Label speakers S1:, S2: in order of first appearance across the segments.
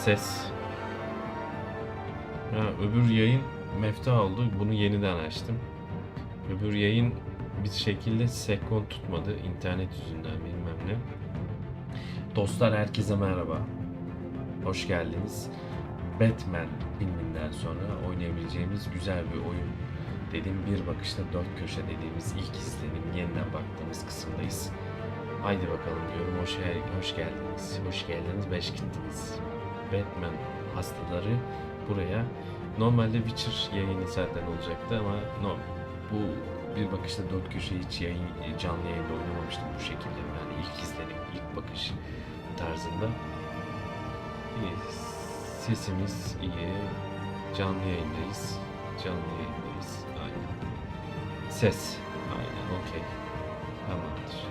S1: Ses. Ha, öbür yayın mefta oldu. Bunu yeniden açtım. Öbür yayın bir şekilde sekon tutmadı. İnternet yüzünden bilmem ne. Dostlar herkese merhaba. Hoş geldiniz. Batman filminden sonra oynayabileceğimiz güzel bir oyun. Dediğim bir bakışta dört köşe dediğimiz ilk izlenim yeniden baktığımız kısımdayız. Haydi bakalım diyorum. Hoş geldiniz. Hoş geldiniz. Beş gittiniz. Batman hastaları buraya. Normalde Witcher yayını zaten olacaktı ama bu bir bakışta dört köşe hiç canlı yayında oynamamıştım bu şekilde. Yani ilk izlenim, ilk bakış tarzında. Sesimiz iyi. Canlı yayındayız. Aynen. Ses. Aynen. Okey. Tamamdır.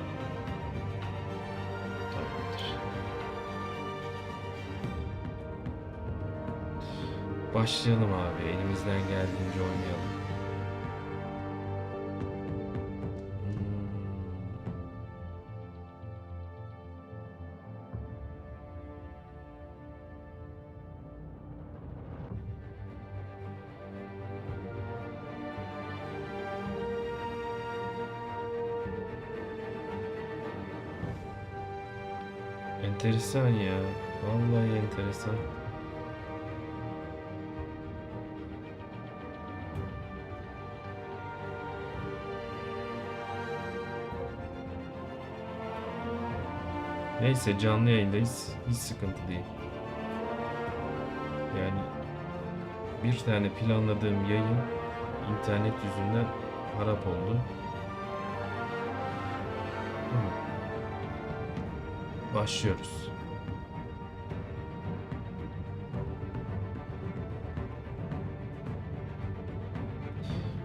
S1: Başlayalım abi. Elimizden geldiğince oynayalım. Enteresan ya. Vallahi enteresan. Neyse canlı yayındayız. Hiç sıkıntı değil. Yani bir tane planladığım yayın internet yüzünden harap oldu. Başlıyoruz.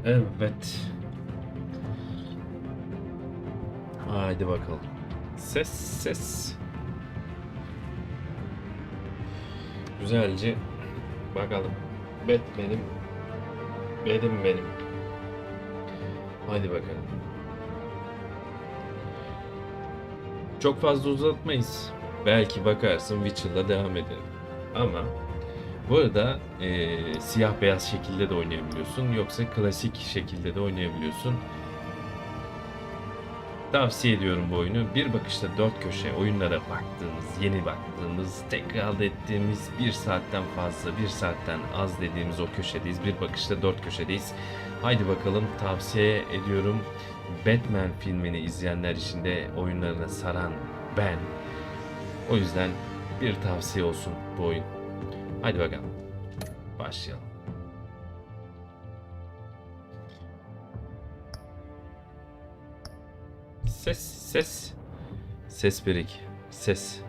S1: Evet. Haydi bakalım. Ses. Güzelce bakalım. Batman'im. Benim. Haydi bakalım. Çok fazla uzatmayız. Belki bakarsın Witcher'la devam ederim. Ama bu arada siyah beyaz şekilde de oynayabiliyorsun. Yoksa klasik şekilde de oynayabiliyorsun. Tavsiye ediyorum bu oyunu. Bir bakışta dört köşe oyunlara baktığımız, yeni baktığımız, tekrar ettiğimiz bir saatten fazla, bir saatten az dediğimiz o köşedeyiz. Bir bakışta dört köşedeyiz. Haydi bakalım, tavsiye ediyorum. Batman filmini izleyenler için de oyunlarına saran ben. O yüzden bir tavsiye olsun bu oyun. Haydi bakalım. Başlayalım. Ses birik. Ses.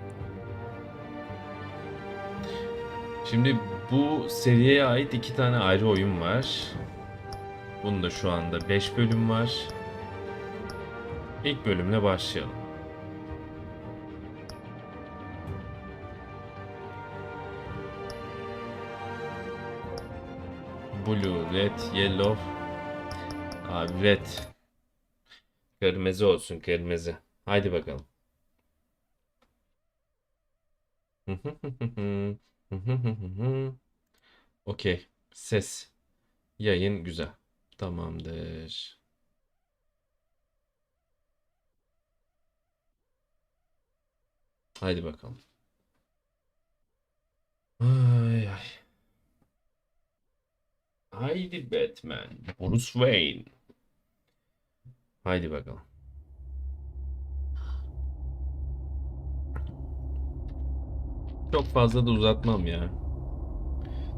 S1: Şimdi bu seriye ait 2 tane ayrı oyun var. Bunda şu anda 5 bölüm var. İlk bölümle başlayalım. Blue, red, yellow. Abi red. Kırmızı olsun, kırmızı. Haydi bakalım. Okey. Ses. Yayın güzel. Tamamdır. Haydi bakalım. Ay ay. Haydi Batman. Bruce Wayne. Haydi bakalım. Çok fazla da uzatmam ya.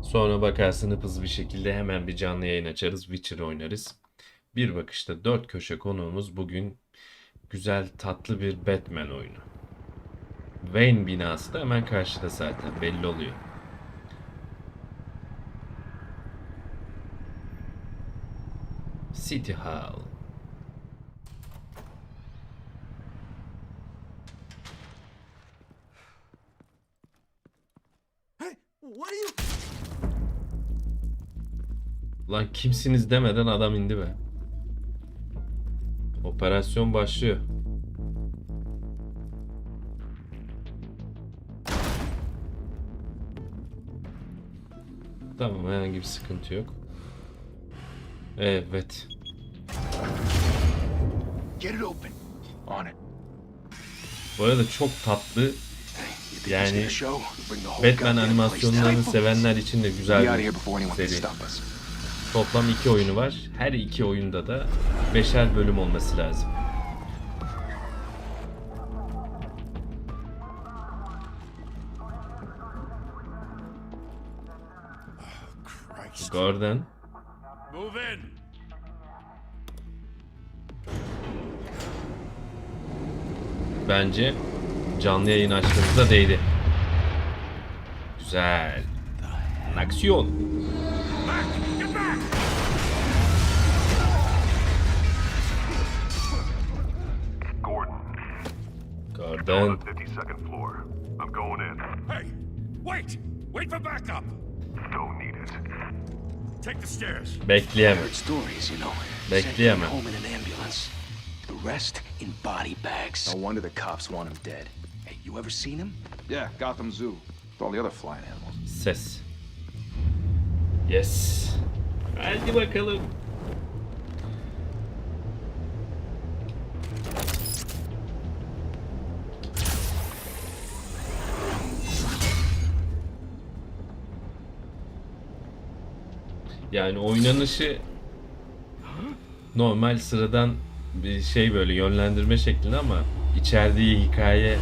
S1: Sonra bakarsın hızlı bir şekilde hemen bir canlı yayın açarız. Witcher oynarız. Bir bakışta dört köşe konuğumuz bugün güzel tatlı bir Batman oyunu. Wayne binası da hemen karşıda zaten belli oluyor. City Hall.
S2: Hey, what are you?
S1: Lan kimsiniz demeden adam indi be. Operasyon başlıyor. Tamam, herhangi bir sıkıntı yok. Evet. Bu arada çok tatlı. Yani Batman animasyonlarını sevenler için de güzel bir seri. Toplam 2 oyunu var. Her 2 oyunda da 5'er bölüm olması lazım. Gordon. Bence canlı yayın açtığımızda değdi. Güzel. Aksiyon. Gordon.
S2: Hey, wait! Wait for backup. Don't need it. Take the stairs.
S1: Bekleyemem. Bekleyemem.
S3: The rest in body bags. No wonder the cops want him dead. Hey, you ever seen him?
S4: Yeah, Gotham Zoo. With all the other flying animals.
S1: Ses. Yes. Hadi bakalım. Yani oynanışı normal sıradan bir şey, böyle yönlendirme şeklinde, ama içerdiği hikaye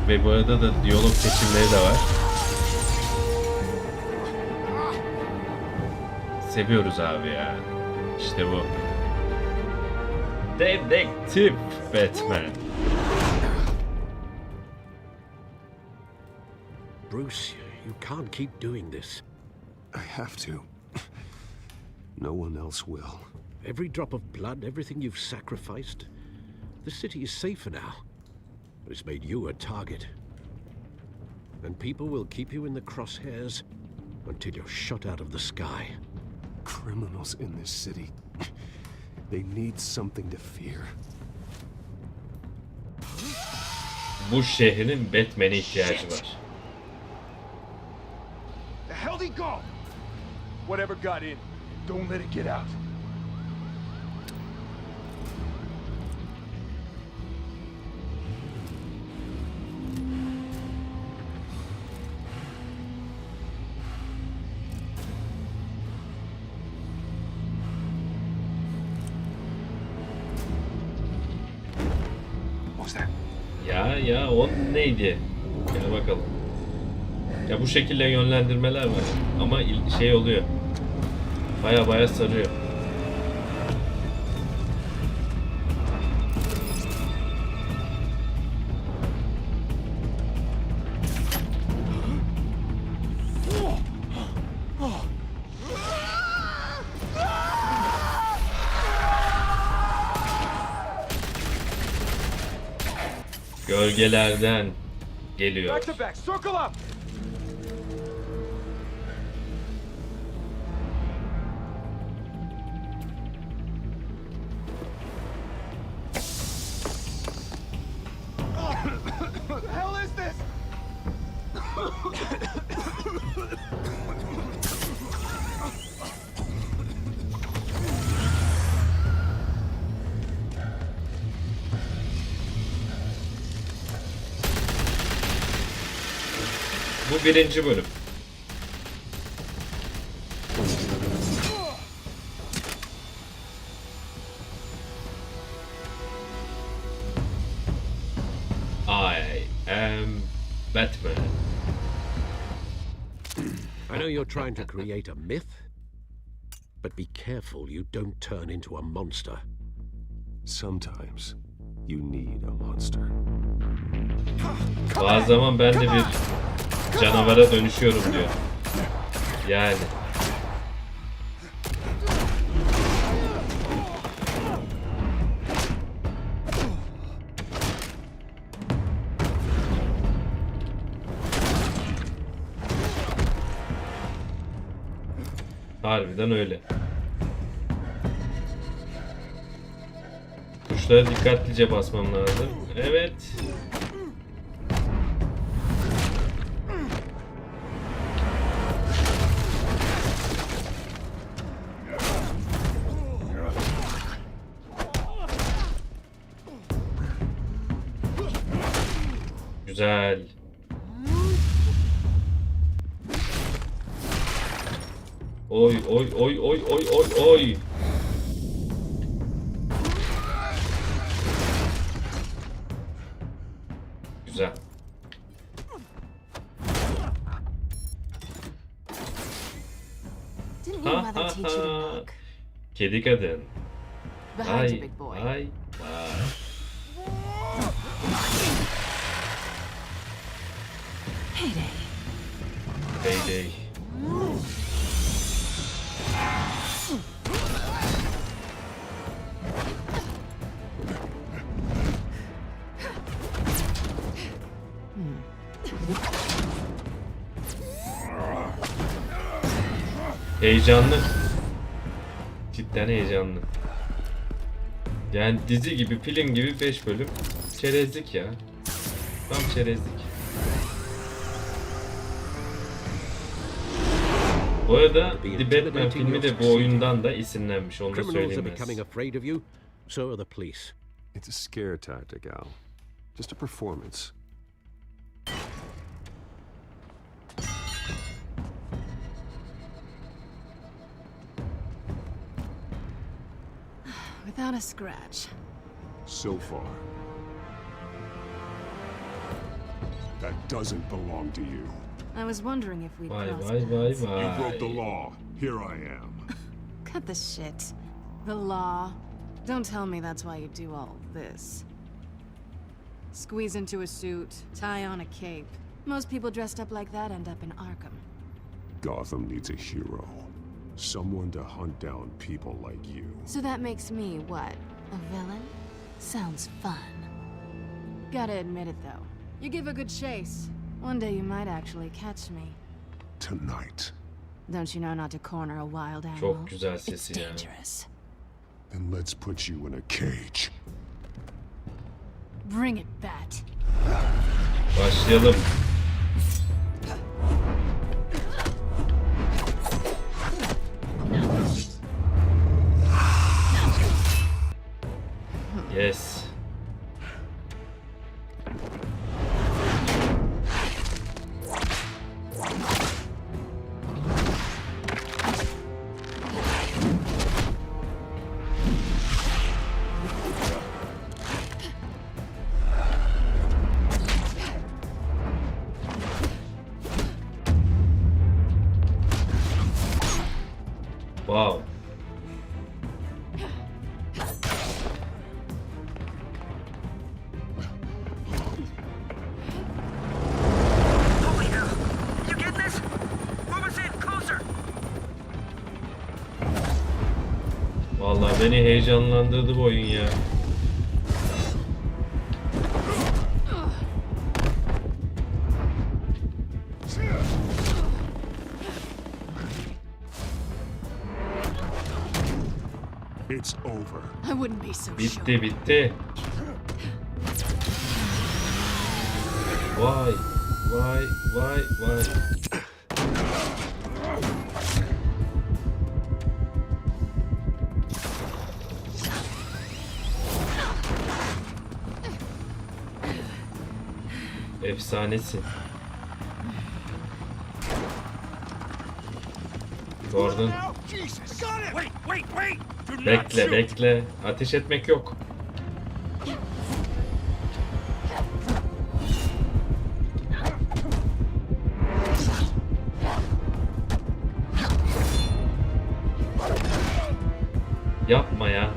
S1: ve bu arada da diyalog seçimleri de var. Seviyoruz abi ya. İşte bu. Dedektif Batman.
S5: Bruce, you can't keep doing this.
S6: I have to. No one else will.
S5: Every drop of blood, everything you've sacrificed. The city is safer now. But it's made you a target. And people will keep you in the crosshairs until you're shot out of the sky.
S6: Criminals in this city. They need something to fear.
S1: Bu şehrin Batman'e ihtiyacı var.
S4: The hell did he go? Whatever got in, don't let it get out.
S1: Ya o neydi? Gel bakalım. Ya bu şekilde yönlendirmeler var ama şey oluyor. Baya sarıyor. Gölgelerden geliyor.
S4: Back to back, circle up. What the hell is this?
S1: Bu birinci bölüm. I am Batman.
S5: I know you're trying to create a myth, but be careful you don't turn into a monster.
S6: Sometimes you need a monster.
S1: Bazı zaman ben de bir canavara dönüşüyorum diyor. Yani. Harbiden öyle. Tuşlara dikkatlice basmam lazım. Evet. Güzel. Oy oy oy oy oy oy oy. Güzel.
S7: Didn't your mother teach you to knock?
S1: Kedi kadın.
S7: Behind you,
S1: Vay
S7: big boy.
S1: vay vay.
S7: Heyday.
S1: Heyday. Heyecanlı. Cidden heyecanlı. Yani dizi gibi, film gibi 5 bölüm. Çerezlik ya. Tam çerezlik. Bu arada The Batman filmi de bu oyundan da esinlenmiş. Onu da
S5: Criminals are
S1: söyleyeyim.
S5: becoming afraid of you, so are the police.
S6: It's a scare tactic, Al. Just a performance.
S7: Without a scratch.
S6: So far. That doesn't belong to you.
S7: I was wondering if we'd
S1: Vay
S7: cross
S1: vay vay
S7: paths.
S6: You broke the
S1: vay.
S6: law. Here I am.
S7: Cut the shit. The law. Don't tell me that's why you do all this. Squeeze into a suit, tie on a cape. Most people dressed up like that end up in Arkham.
S6: Gotham needs a hero. Someone to hunt down people like you.
S7: So that makes me, what, a villain? Sounds fun. Gotta admit it, though. You give a good chase. One day you might actually catch me.
S6: Tonight.
S7: Don't you know not to corner a wild animal?
S1: Çok güzel
S7: It's
S1: sesi ya.
S7: dangerous.
S6: Then let's put you in a cage.
S7: Bring it, Bat.
S1: Başlayalım. Yes. Wow.
S8: Holy hell! You get this? Move us in, closer!
S1: Vallahi beni heyecanlandırdı bu oyun ya.
S6: It's over.
S7: I wouldn't be so sure.
S1: Bitti bitti. Vay vay vay vay. Efsanesin. Gordon.
S2: Jesus! Got it! Wait, wait, wait! Do not
S1: Bekle
S2: shoot!
S1: bekle. Ateş etmek yok. Yapma ya.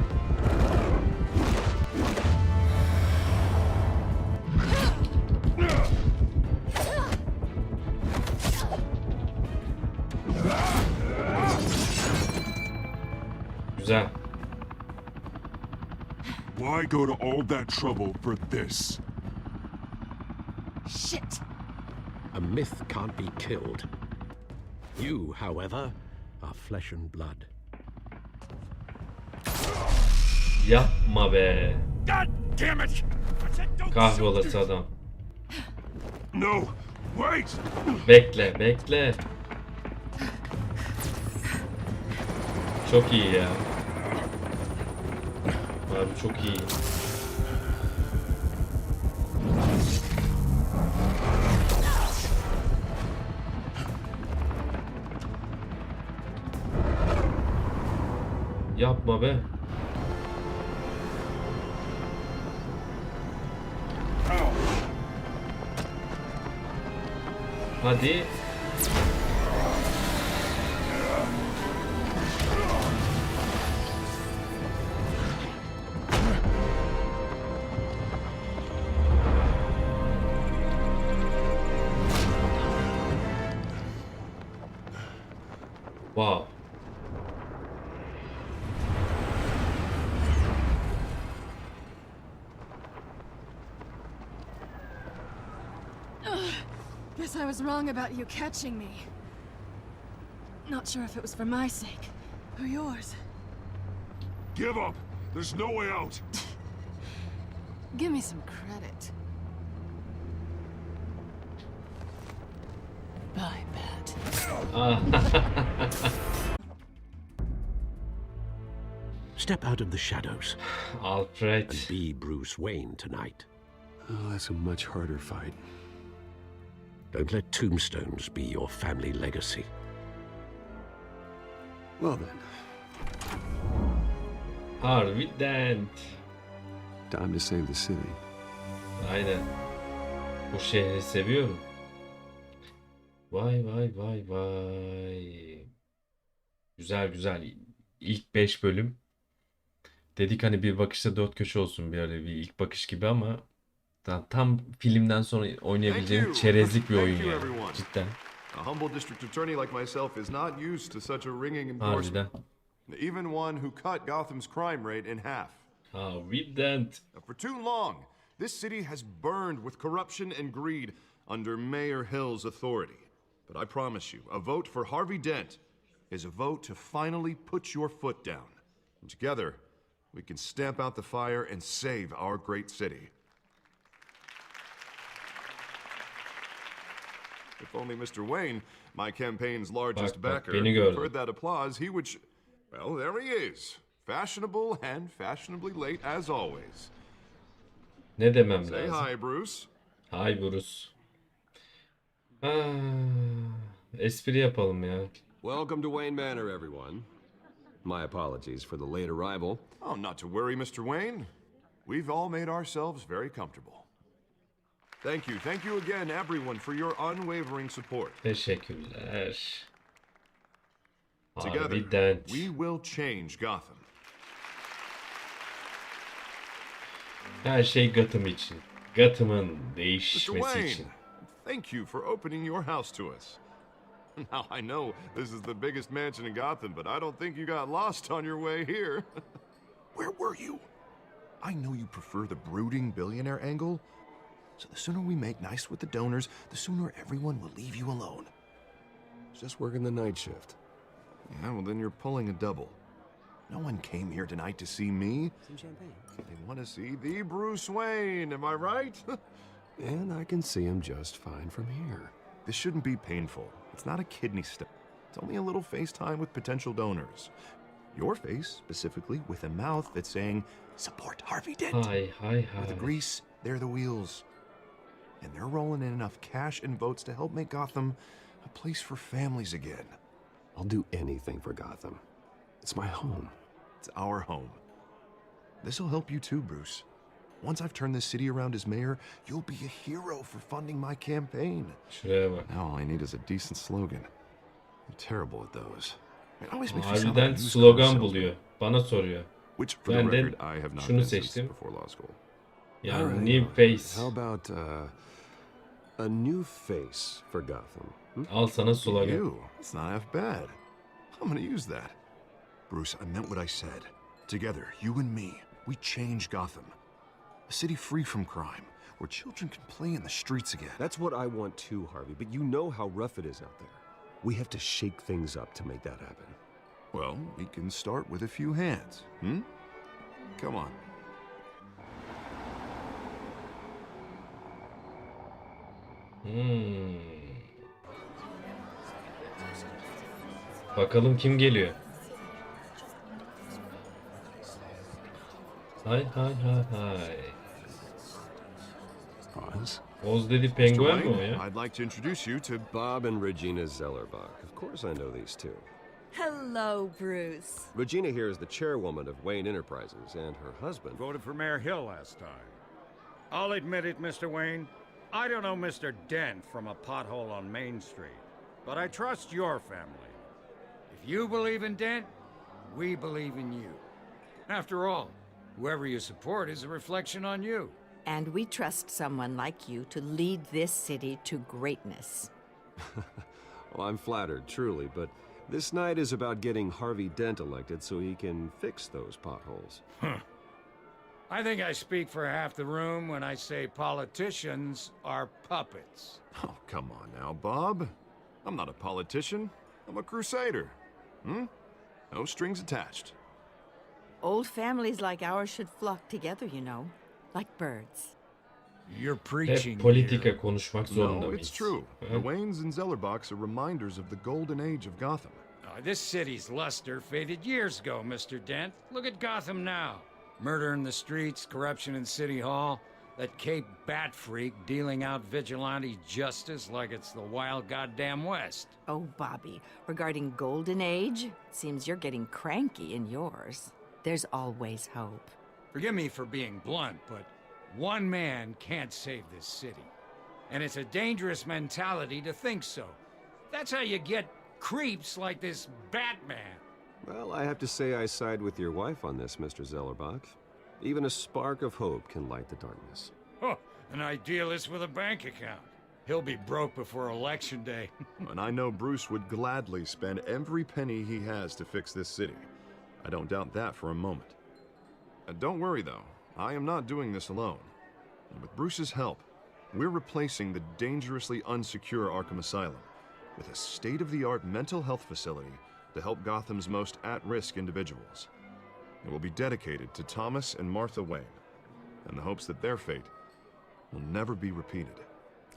S1: Güzel.
S6: Why go to all that trouble for this?
S7: Shit!
S5: A myth can't be killed. You, however, are flesh and blood.
S1: Yapma be.
S2: God damn it! I said don't shoot!
S1: Kahrolası adam.
S6: No! Wait!
S1: Bekle bekle. Çok iyi ya. Abi çok iyi. Yapma be. Hadi. Wow.
S7: Guess I was wrong about you catching me. Not sure if it was for my sake or yours.
S6: Give up! There's no way out!
S7: Give me some credit. Bye, Pat.
S5: Step out of the shadows
S1: Alfred.
S5: and be Bruce Wayne tonight.
S6: Oh, that's a much harder fight.
S5: Don't let tombstones be your family legacy.
S6: Well then,
S1: Harbiden.
S6: time to save the city.
S1: Aynen. Bu şehri seviyorum. Vay vay vay vay. Güzel güzel. İlk 5 bölüm. Dedik hani bir bakışta 4 köşe olsun, bir öyle bir ilk bakış gibi ama tam filmden sonra oynayabileceğim çerezlik bir oyun yani. Cidden.
S9: A humble district attorney like myself is not used to such a ringing endorsement.
S1: Harbiden.
S9: Even one who cut Gotham's crime rate in half.
S1: Harbiden.
S9: For too long, this city has burned with corruption and greed under Mayor Hill's authority. But I promise you, a vote for Harvey Dent is a vote to finally put your foot down. And together, we can stamp out the fire and save our great city. If only Mr. Wayne, my campaign's largest
S1: Bak,
S9: backer,
S1: beni gördü.
S9: heard that applause, he would... Well, there he is. Fashionable and fashionably late as always.
S1: Ne demem
S9: Say
S1: lazım?
S9: hi, Bruce.
S1: Hi Bruce. Espri yapalım ya.
S10: Welcome to Wayne Manor, everyone. My apologies for the late arrival.
S9: Oh, not to worry, Mr. Wayne. We've all made ourselves very comfortable. Thank you again, everyone, for your unwavering support.
S1: Teşekkürler.
S9: Together,
S1: Harbiden.
S9: we will change Gotham.
S1: Her şey Gotham için. Gotham'ın
S9: Mr.
S1: değişmesi
S9: Wayne,
S1: için.
S9: thank you for opening your house to us. Now, I know this is the biggest mansion in Gotham, but I don't think you got lost on your way here. Where were you? I know you prefer the brooding billionaire angle, so the sooner we make nice with the donors, the sooner everyone will leave you alone.
S6: Just working the night shift.
S9: Yeah, well, then you're pulling a double. No one came here tonight to see me.
S3: Some champagne.
S9: They want to see the Bruce Wayne, am I right?
S6: And I can see him just fine from here.
S9: This shouldn't be painful. It's not a kidney stone. It's only a little FaceTime with potential donors. Your face, specifically, with a mouth that's saying, support Harvey Dent.
S1: Hay.
S9: Where the grease, they're the wheels. And they're rolling in enough cash and votes to help make Gotham a place for families again.
S6: I'll do anything for Gotham. It's my home.
S9: It's our home. This'll help you too, Bruce. Once I've turned this city around as mayor, you'll be a hero for funding my campaign.
S1: Şuraya bak.
S9: Now all I need is a decent slogan. I'm terrible at those. It always makes me sound like a
S1: Harbiden
S9: used car
S1: slogan
S9: salesman.
S1: buluyor. Bana soruyor.
S9: Which, for the
S1: Ben de
S9: record, I have not
S1: şunu
S9: been since
S1: seçtim.
S9: before law school.
S1: Yani
S6: All right.
S1: new face.
S6: How about a new face for Gotham?
S1: Al sana slogan.
S9: You? It's not half bad. I'm gonna use that. Bruce, I meant what I said. Together, you and me, we change Gotham. A city free from crime, where children can play in the streets again.
S10: That's what I want too, Harvey, but you know how rough it is out there.
S6: We have to shake things up to make that happen.
S9: Well, we can start with a few hands, hmm? Come on.
S1: Bakalım kim geliyor. Hay.
S6: Oz?
S1: Oz dedi
S9: Mr.
S1: penguen mi o
S9: Wayne,
S1: ya?
S9: I'd like to introduce you to...
S10: Bob and Regina Zellerbach. Of course I know these two.
S11: Hello, Bruce.
S10: Regina here is the chairwoman of Wayne Enterprises, and her husband...
S2: Voted for Mayor Hill last time. I'll admit it, Mr. Wayne. I don't know Mr. Dent from a pothole on Main Street, but I trust your family. If you believe in Dent, we believe in you. After all, whoever you support is a reflection on you.
S11: And we trust someone like you to lead this city to greatness.
S10: Well, I'm flattered, truly, but this night is about getting Harvey Dent elected so he can fix those potholes.
S2: I think I speak for half the room when I say politicians are puppets.
S9: Oh, come on now, Bob. I'm not a politician. I'm a crusader. No strings attached.
S11: Old families like ours should flock together, you know, like birds.
S2: You're preaching
S1: Hep politika
S2: here.
S1: konuşmak zorunda
S9: No,
S1: mıyız?
S9: it's true. The Waynes and Zellerbachs are reminders of the golden age of Gotham.
S2: This city's luster faded years ago, Mr. Dent. Look at Gotham now. Murder in the streets, corruption in City Hall, that Cape Bat freak dealing out vigilante justice like it's the wild goddamn West.
S11: Oh, Bobby, regarding Golden Age, seems you're getting cranky in yours. There's always hope.
S2: Forgive me for being blunt, but one man can't save this city. And it's a dangerous mentality to think so. That's how you get creeps like this Batman.
S10: Well, I have to say I side with your wife on this, Mr. Zellerbach. Even a spark of hope can light the darkness.
S2: Oh, an idealist with a bank account. He'll be broke before Election Day.
S9: And I know Bruce would gladly spend every penny he has to fix this city. I don't doubt that for a moment. Don't worry, though. I am not doing this alone. And with Bruce's help, we're replacing the dangerously unsecure Arkham Asylum with a state-of-the-art mental health facility to help Gotham's most at-risk individuals. It will be dedicated to Thomas and Martha Wayne, in the hopes that their fate will never be repeated.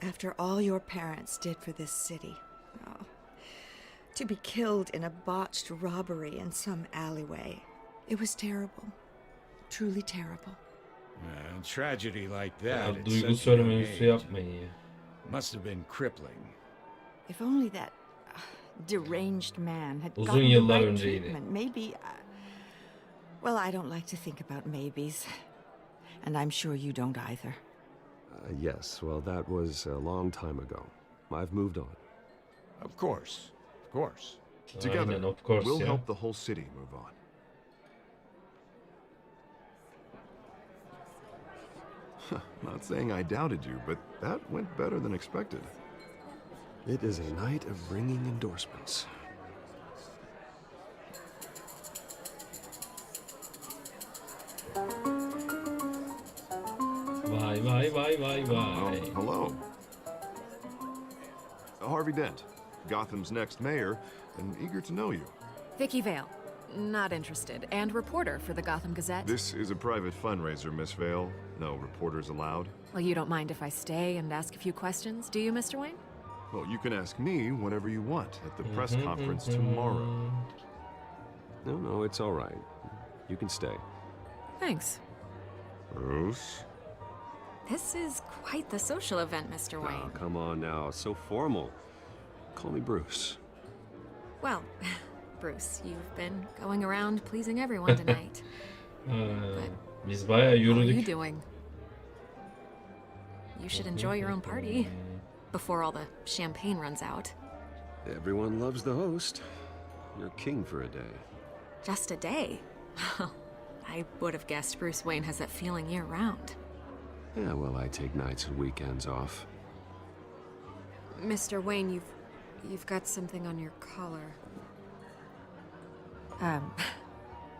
S12: After all your parents did for this city, oh, to be killed in a botched robbery in some alleyway, it was terrible. Truly terrible.
S2: A tragedy like
S1: Ya,
S2: that at
S1: duygu
S2: such a young
S1: sömürüsü
S2: age
S1: yapmayın ya.
S2: must have been crippling.
S11: If only that deranged man had
S1: Uzun
S11: gotten the
S1: yıllar
S11: right
S1: önceydi.
S11: treatment, maybe... well, I don't like to think about maybes. And I'm sure you don't either.
S10: Yes, well, that was a long time ago. I've moved on.
S2: Of course, of course.
S9: Together,
S1: Aynen, of course,
S9: we'll
S1: ya.
S9: help the whole city move on. Not saying I doubted you, but that went better than expected.
S10: It is a night of ringing endorsements.
S1: Vay vay vay vay vay.
S9: Hello. Harvey Dent, Gotham's next mayor, and eager to know you.
S7: Vicky Vale. Not interested. And reporter for the Gotham Gazette.
S9: This is a private fundraiser, Miss Vale. No reporters allowed.
S7: Well, you don't mind if I stay and ask a few questions, do you, Mr. Wayne?
S9: Well, you can ask me whatever you want at the press conference tomorrow.
S10: No, it's all right. You can stay.
S7: Thanks.
S9: Bruce?
S7: This is quite the social event, Mr. Wayne.
S10: Oh, come on now. So formal. Call me Bruce.
S7: Well, Bruce, you've been going around pleasing everyone tonight.
S1: Biz bayağı
S7: How are you
S1: yürüdük.
S7: doing? You should enjoy your own party before all the champagne runs out.
S10: Everyone loves the host. You're king for a day.
S7: Just a day? I would have guessed Bruce Wayne has that feeling year-round.
S10: Yeah, well, I take nights and weekends off.
S7: Mr. Wayne, you've got something on your collar.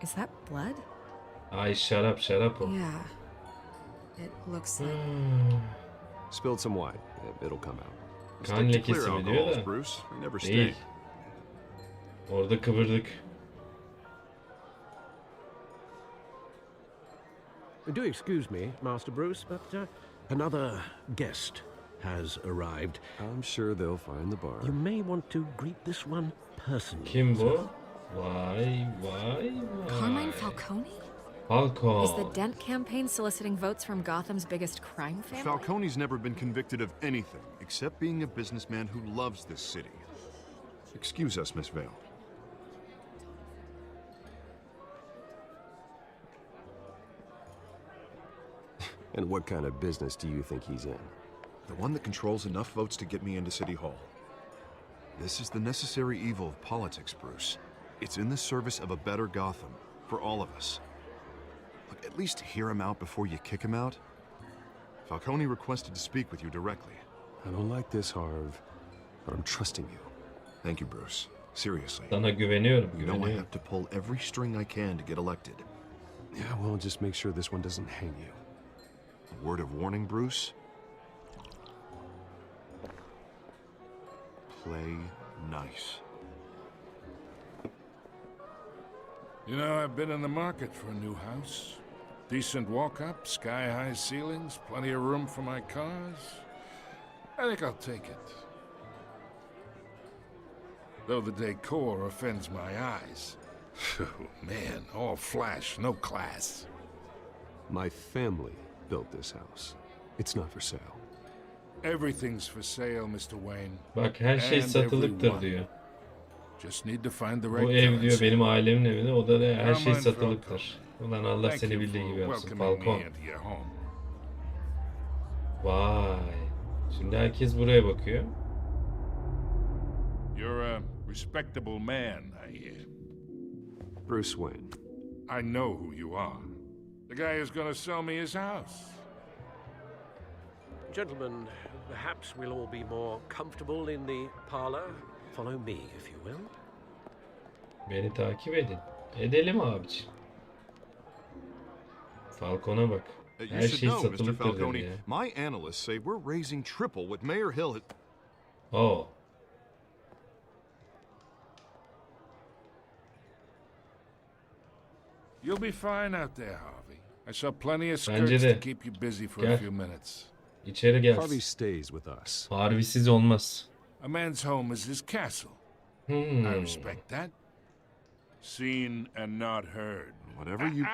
S7: Is that blood?
S1: Ay şarap şarap o.
S7: Yeah. It looks like...
S10: Spilled some wine. It'll come out.
S1: Kan lekesi mi diyor da?
S9: Bruce. I never
S1: Değil.
S9: stayed.
S1: Orada kıvırdık.
S5: Do excuse me, Master Bruce, but another guest has arrived.
S10: I'm sure they'll find the bar.
S5: You may want to greet this one personally.
S1: Kim bu? Vay vay vay.
S7: Carmine Falcone?
S1: Falcone.
S7: Is the Dent campaign soliciting votes from Gotham's biggest crime family?
S9: Falcone's never been convicted of anything except being a businessman who loves this city. Excuse us, Miss Vale.
S10: And what kind of business do you think he's in?
S9: The one that controls enough votes to get me into City Hall. This is the necessary evil of politics, Bruce. It's in the service of a better Gotham, for all of us. Look, at least hear him out before you kick him out. Falcone requested to speak with you directly.
S10: I don't like this, Harv, but I'm trusting you.
S9: Thank you, Bruce. Seriously.
S1: Sana güveniyorum,
S9: You know I
S1: güveniyorum.
S9: have to pull every string I can to get elected.
S10: Yeah, well, just make sure this one doesn't hang you.
S9: A word of warning, Bruce. Play nice.
S13: You know, I've been in the market for a new house. Decent walk-up, sky-high ceilings, plenty of room for my cars. I think I'll take it. Though the decor offends my eyes. Oh, man, all flash, no class.
S10: My family built this house. It's not for sale.
S13: Everything's for sale, Mr. Wayne.
S1: Bak her şey
S13: And
S1: satılıktır
S13: everyone.
S1: diyor.
S13: Just need to find the
S1: Bu
S13: right
S1: ev diyor
S13: currency.
S1: benim ailemin evi, o da her şey
S13: Aman
S1: satılıktır. Ulan Allah
S13: Thank
S1: seni
S13: you
S1: bildiği
S13: for
S1: gibi yapsın.
S13: welcoming me
S1: Falcon.
S13: into your home.
S1: Vay. Şimdi herkes buraya bakıyor.
S13: You're a respectable man, I hear.
S10: Bruce Wayne.
S13: I know who you are. The guy who's gonna sell me his house.
S5: Gentlemen, perhaps we'll all be more comfortable in the parlor. Follow me, if you will.
S1: Beni takip edin. Edelim abiciğim. Falcon'a bak.
S9: You
S1: Her
S9: should
S1: şey
S9: know, Mr.
S1: satılıktır dedi
S9: Falcone,
S1: ya.
S9: my analysts say we're raising triple with Mayor Hill.
S1: Oo.
S13: You'll be fine out there, Harvey. I saw plenty of
S1: Bence
S13: skirts
S1: de.
S13: to keep you busy for
S1: Gel.
S13: a few minutes.
S1: İçeri gelsin.
S10: Harvey stays with us.
S1: Harvey'siz olmaz.
S13: A man's home is his castle.
S1: Hmm.
S13: I respect that. Seen and not heard.
S9: Whatever you...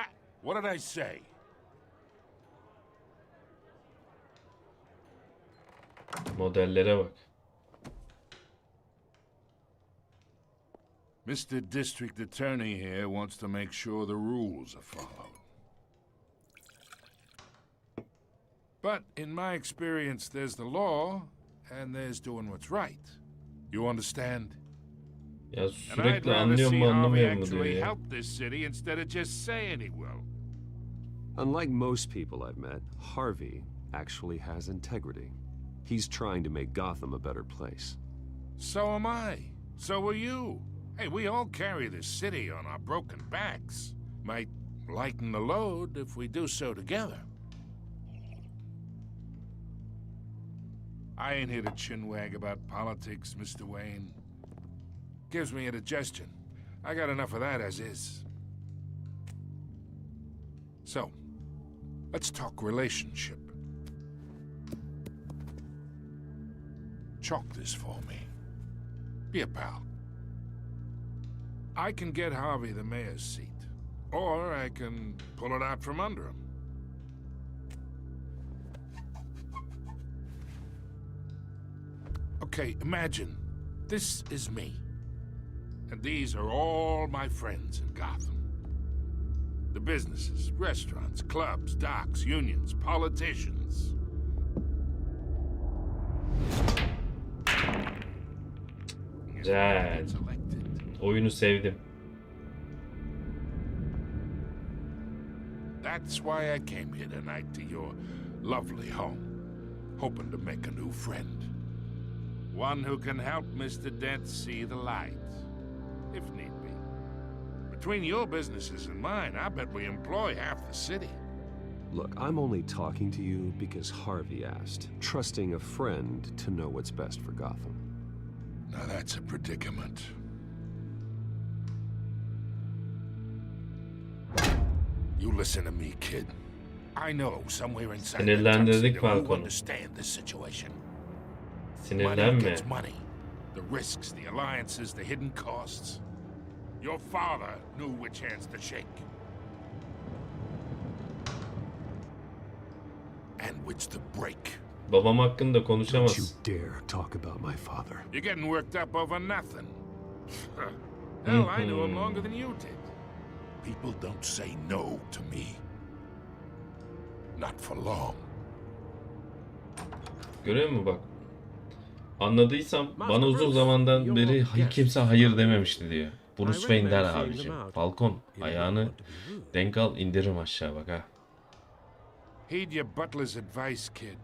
S13: What did I say?
S1: Modellere bak.
S13: Mr. District Attorney here wants to make sure the rules are followed. But in my experience, there's the law, and there's doing what's right. You understand?
S1: Ya
S13: And I'd
S1: sürekli
S13: rather
S1: anlıyor
S13: see
S1: mu
S13: Harvey
S1: anlamıyor mu diyor
S13: actually
S1: ya.
S13: help this city instead of just saying he will.
S10: Unlike most people I've met, Harvey actually has integrity. He's trying to make Gotham a better place.
S13: So am I. So are you. Hey, we all carry this city on our broken backs. Might lighten the load if we do so together. I ain't here to chinwag about politics, Mr. Wayne. Gives me indigestion. I got enough of that as is. So, let's talk relationship. Chalk this for me. Be a pal. I can get Harvey the mayor's seat, or I can pull it out from under him. Okay, imagine this is me, and these are all my friends in Gotham. The businesses, restaurants, clubs, docks, unions, politicians.
S1: Güzel. Oyunu sevdim.
S13: That's why I came here tonight to your lovely home, hoping to make a new friend. One who can help Mr. Dent see the light, if need be. Between your businesses and mine, I bet we employ half the city.
S10: Look, I'm only talking to you because Harvey asked, trusting a friend to know what's best for Gotham.
S13: Now that's a predicament. You listen to me, kid. I know somewhere inside the
S1: Sinirlendirdik
S13: you
S1: Falcon'u.
S13: understand this situation. Money
S1: Sinirlenme.
S13: gets money. The risks, the alliances, the hidden costs. Your father knew which hands to shake. And which to break.
S1: Babam hakkında
S10: Don't you
S1: konuşamaz.
S10: dare talk about my father.
S13: You're getting worked up over nothing. Hell, I knew him longer than you did. People don't say no to me. Not for long.
S1: Görüyor musun bak? Anladıysam bana uzun zamandan beri kimse hayır dememişti diyor. Bruce Wayne der abicim. Falcon ayağını denk al, indiririm aşağı bak ha.
S13: Heed your butler's advice, kid.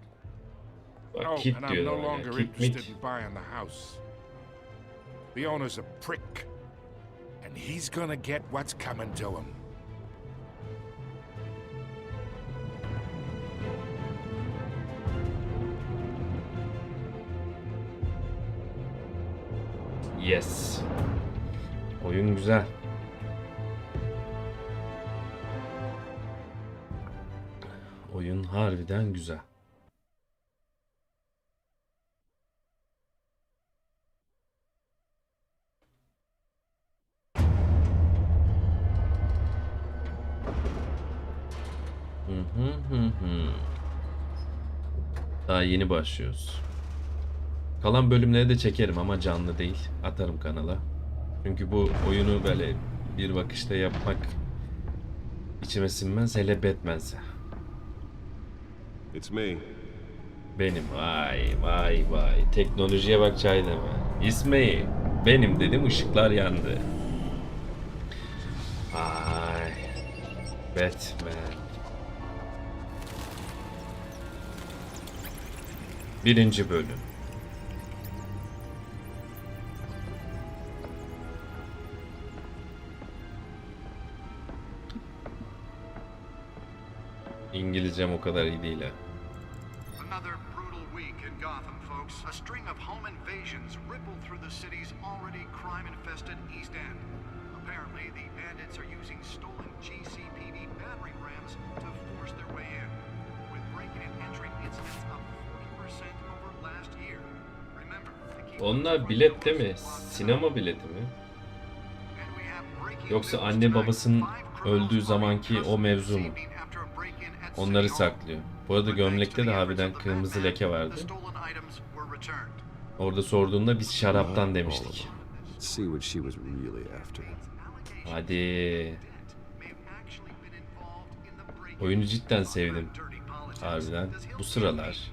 S1: Bak kit
S13: and I'm
S1: diyor
S13: no
S1: hala.
S13: longer
S1: Kit
S13: interested
S1: mit.
S13: in buying the house. The owner's a prick, and he's gonna get what's coming to him.
S1: Yes. Oyun güzel. Oyun harbiden güzel. Daha yeni başlıyoruz. Kalan bölümleri de çekerim ama canlı değil. Atarım kanala. Çünkü bu oyunu böyle bir bakışta yapmak içime sinmez. Hele Batman'se.
S10: It's me.
S1: Benim. Vay vay vay. Teknolojiye bak çay deme. İsmi. Benim dedim, ışıklar yandı. Ay. Batman. Birinci bölüm. İngilizcem o kadar iyi değil ha.
S14: Another brutal week in Gotham, folks. A string of home invasions ripple through the city's already crime-infested East End. Apparently, the bandits are using stolen GCPD battering rams to force their way in, with breaking and entering incidents up 40% over last year. Remember,
S1: Onlar bilet değil mi? Sinema bileti mi? Yoksa anne babasının öldüğü zamanki o mevzu mu? Onları saklıyor. Bu arada gömlekte de harbiden kırmızı leke vardı. Orada sorduğunda biz şaraptan demiştik. Hadi. Oyunu cidden sevdim. Harbiden. Bu sıralar.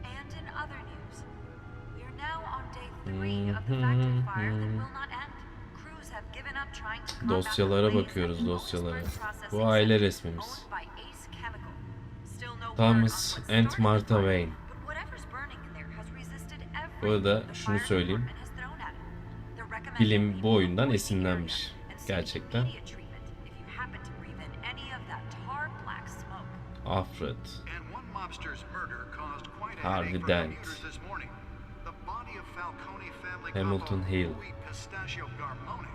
S15: And in other news, we are now on day 3 of the factory fire that will not end. Crews have given up trying to combat the
S1: Dosyalara
S15: blaze
S1: bakıyoruz,
S15: and
S1: dosyalara.
S15: processing
S1: Bu aile
S15: centers
S1: resmimiz.
S15: owned by Ace Chemical. Still no word on
S1: Thomas
S15: what
S1: and
S15: started
S1: Martha
S15: the fire,
S1: Wayne.
S15: but whatever's burning in there has resisted
S1: Bu arada
S15: everything the
S1: şunu
S15: fire
S1: söyleyeyim.
S15: department has thrown at it. They're recommending
S1: Film
S15: people
S1: bu oyundan
S15: avoid the
S1: esinlenmiş.
S15: area and seek
S1: Gerçekten.
S15: immediate treatment if you happen to breathe in any of that tar black smoke.
S1: Alfred.
S14: And one mobster's murder caused quite a
S1: Harvey
S14: headache for
S1: Dent.
S14: commuters this morning. The body of Falcone family
S1: Hamilton
S14: combo
S1: Hill.
S14: Louis Pistachio Garmone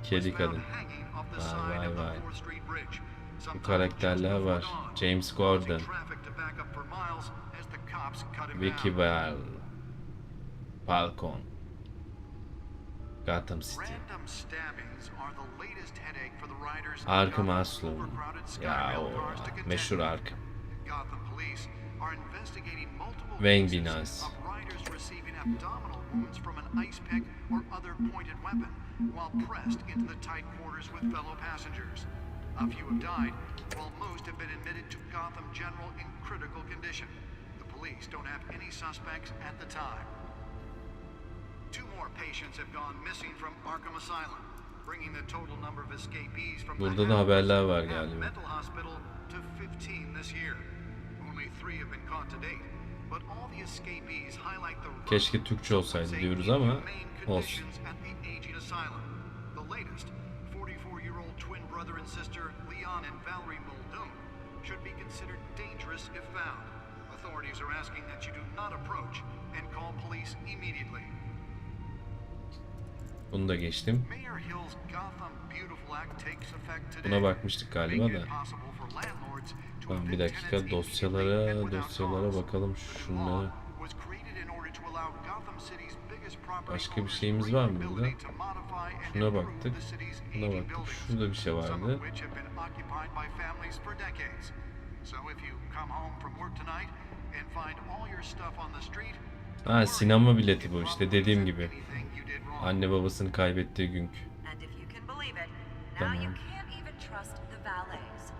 S1: Kedi
S14: was found
S1: kadın.
S14: hanging off the
S1: Vay
S14: side
S1: vay
S14: of the
S1: vay.
S14: 4th Street Bridge.
S1: Bu
S14: Sometime
S1: karakterler
S14: just
S1: var.
S14: before dawn,
S1: James
S14: causing
S1: Gordon.
S14: traffic to back up for miles as the cops cut him
S1: Vicky
S14: down.
S1: Vale. Falcon. Gotham City.
S14: Random stabbings are the latest headache for the riders of
S1: Arkham
S14: Gotham's
S1: Asylum.
S14: overcrowded
S1: Ya
S14: Skyrail
S1: o
S14: cars to contend
S1: meşhur
S14: with.
S1: Arkham.
S14: Gotham police are investigating multiple
S1: Wayne
S14: cases
S1: binası.
S14: of riders receiving abdominal wounds from an ice pick or other pointed weapon while pressed into the tight quarters with fellow passengers. A few have died, while most have been admitted to Gotham General in critical condition. The police don't have any suspects at the time. 2 more patients have gone missing from Arkham Asylum, bringing the total number of escapees from
S1: Burada
S14: the
S1: da haberler var
S14: and
S1: galiba.
S14: mental hospital to 15 this year. Only 3 have been caught to date, but all the escapees highlight the
S1: Keşke Türkçe olsaydı diyoruz ama olsun.
S14: at the aging asylum. The latest, 44-year-old twin brother and sister Leon and Valerie Muldoon should be considered dangerous if found. Authorities are asking that you do not approach and call police immediately.
S1: Bunu da geçtim.
S14: Mayor Hill's Gotham Beautiful Act takes effect today.
S1: Buna bakmıştık galiba
S14: Making
S1: da.
S14: it possible for landlords to
S1: Tamam bir
S14: evict
S1: dakika,
S14: tenants
S1: dosyalara bakalım şunlara.
S14: was created in order to allow Gotham City's biggest property
S1: Başka bir
S14: owners
S1: şeyimiz var mı
S14: the
S1: burada?
S14: ability to modify and
S1: Şuna
S14: improve
S1: baktık.
S14: the city's
S1: Buna
S14: aging
S1: baktık.
S14: buildings,
S1: Şurada bir şey
S14: some
S1: vardı.
S14: of which have been occupied by families for decades. So if you come home from work tonight and find all your stuff on the street.
S1: Ha, sinema bileti bu işte, dediğim gibi. Anne babasını kaybettiği günkü.
S15: And if you can believe it, now
S1: Tamam.
S15: you can't even trust the valets.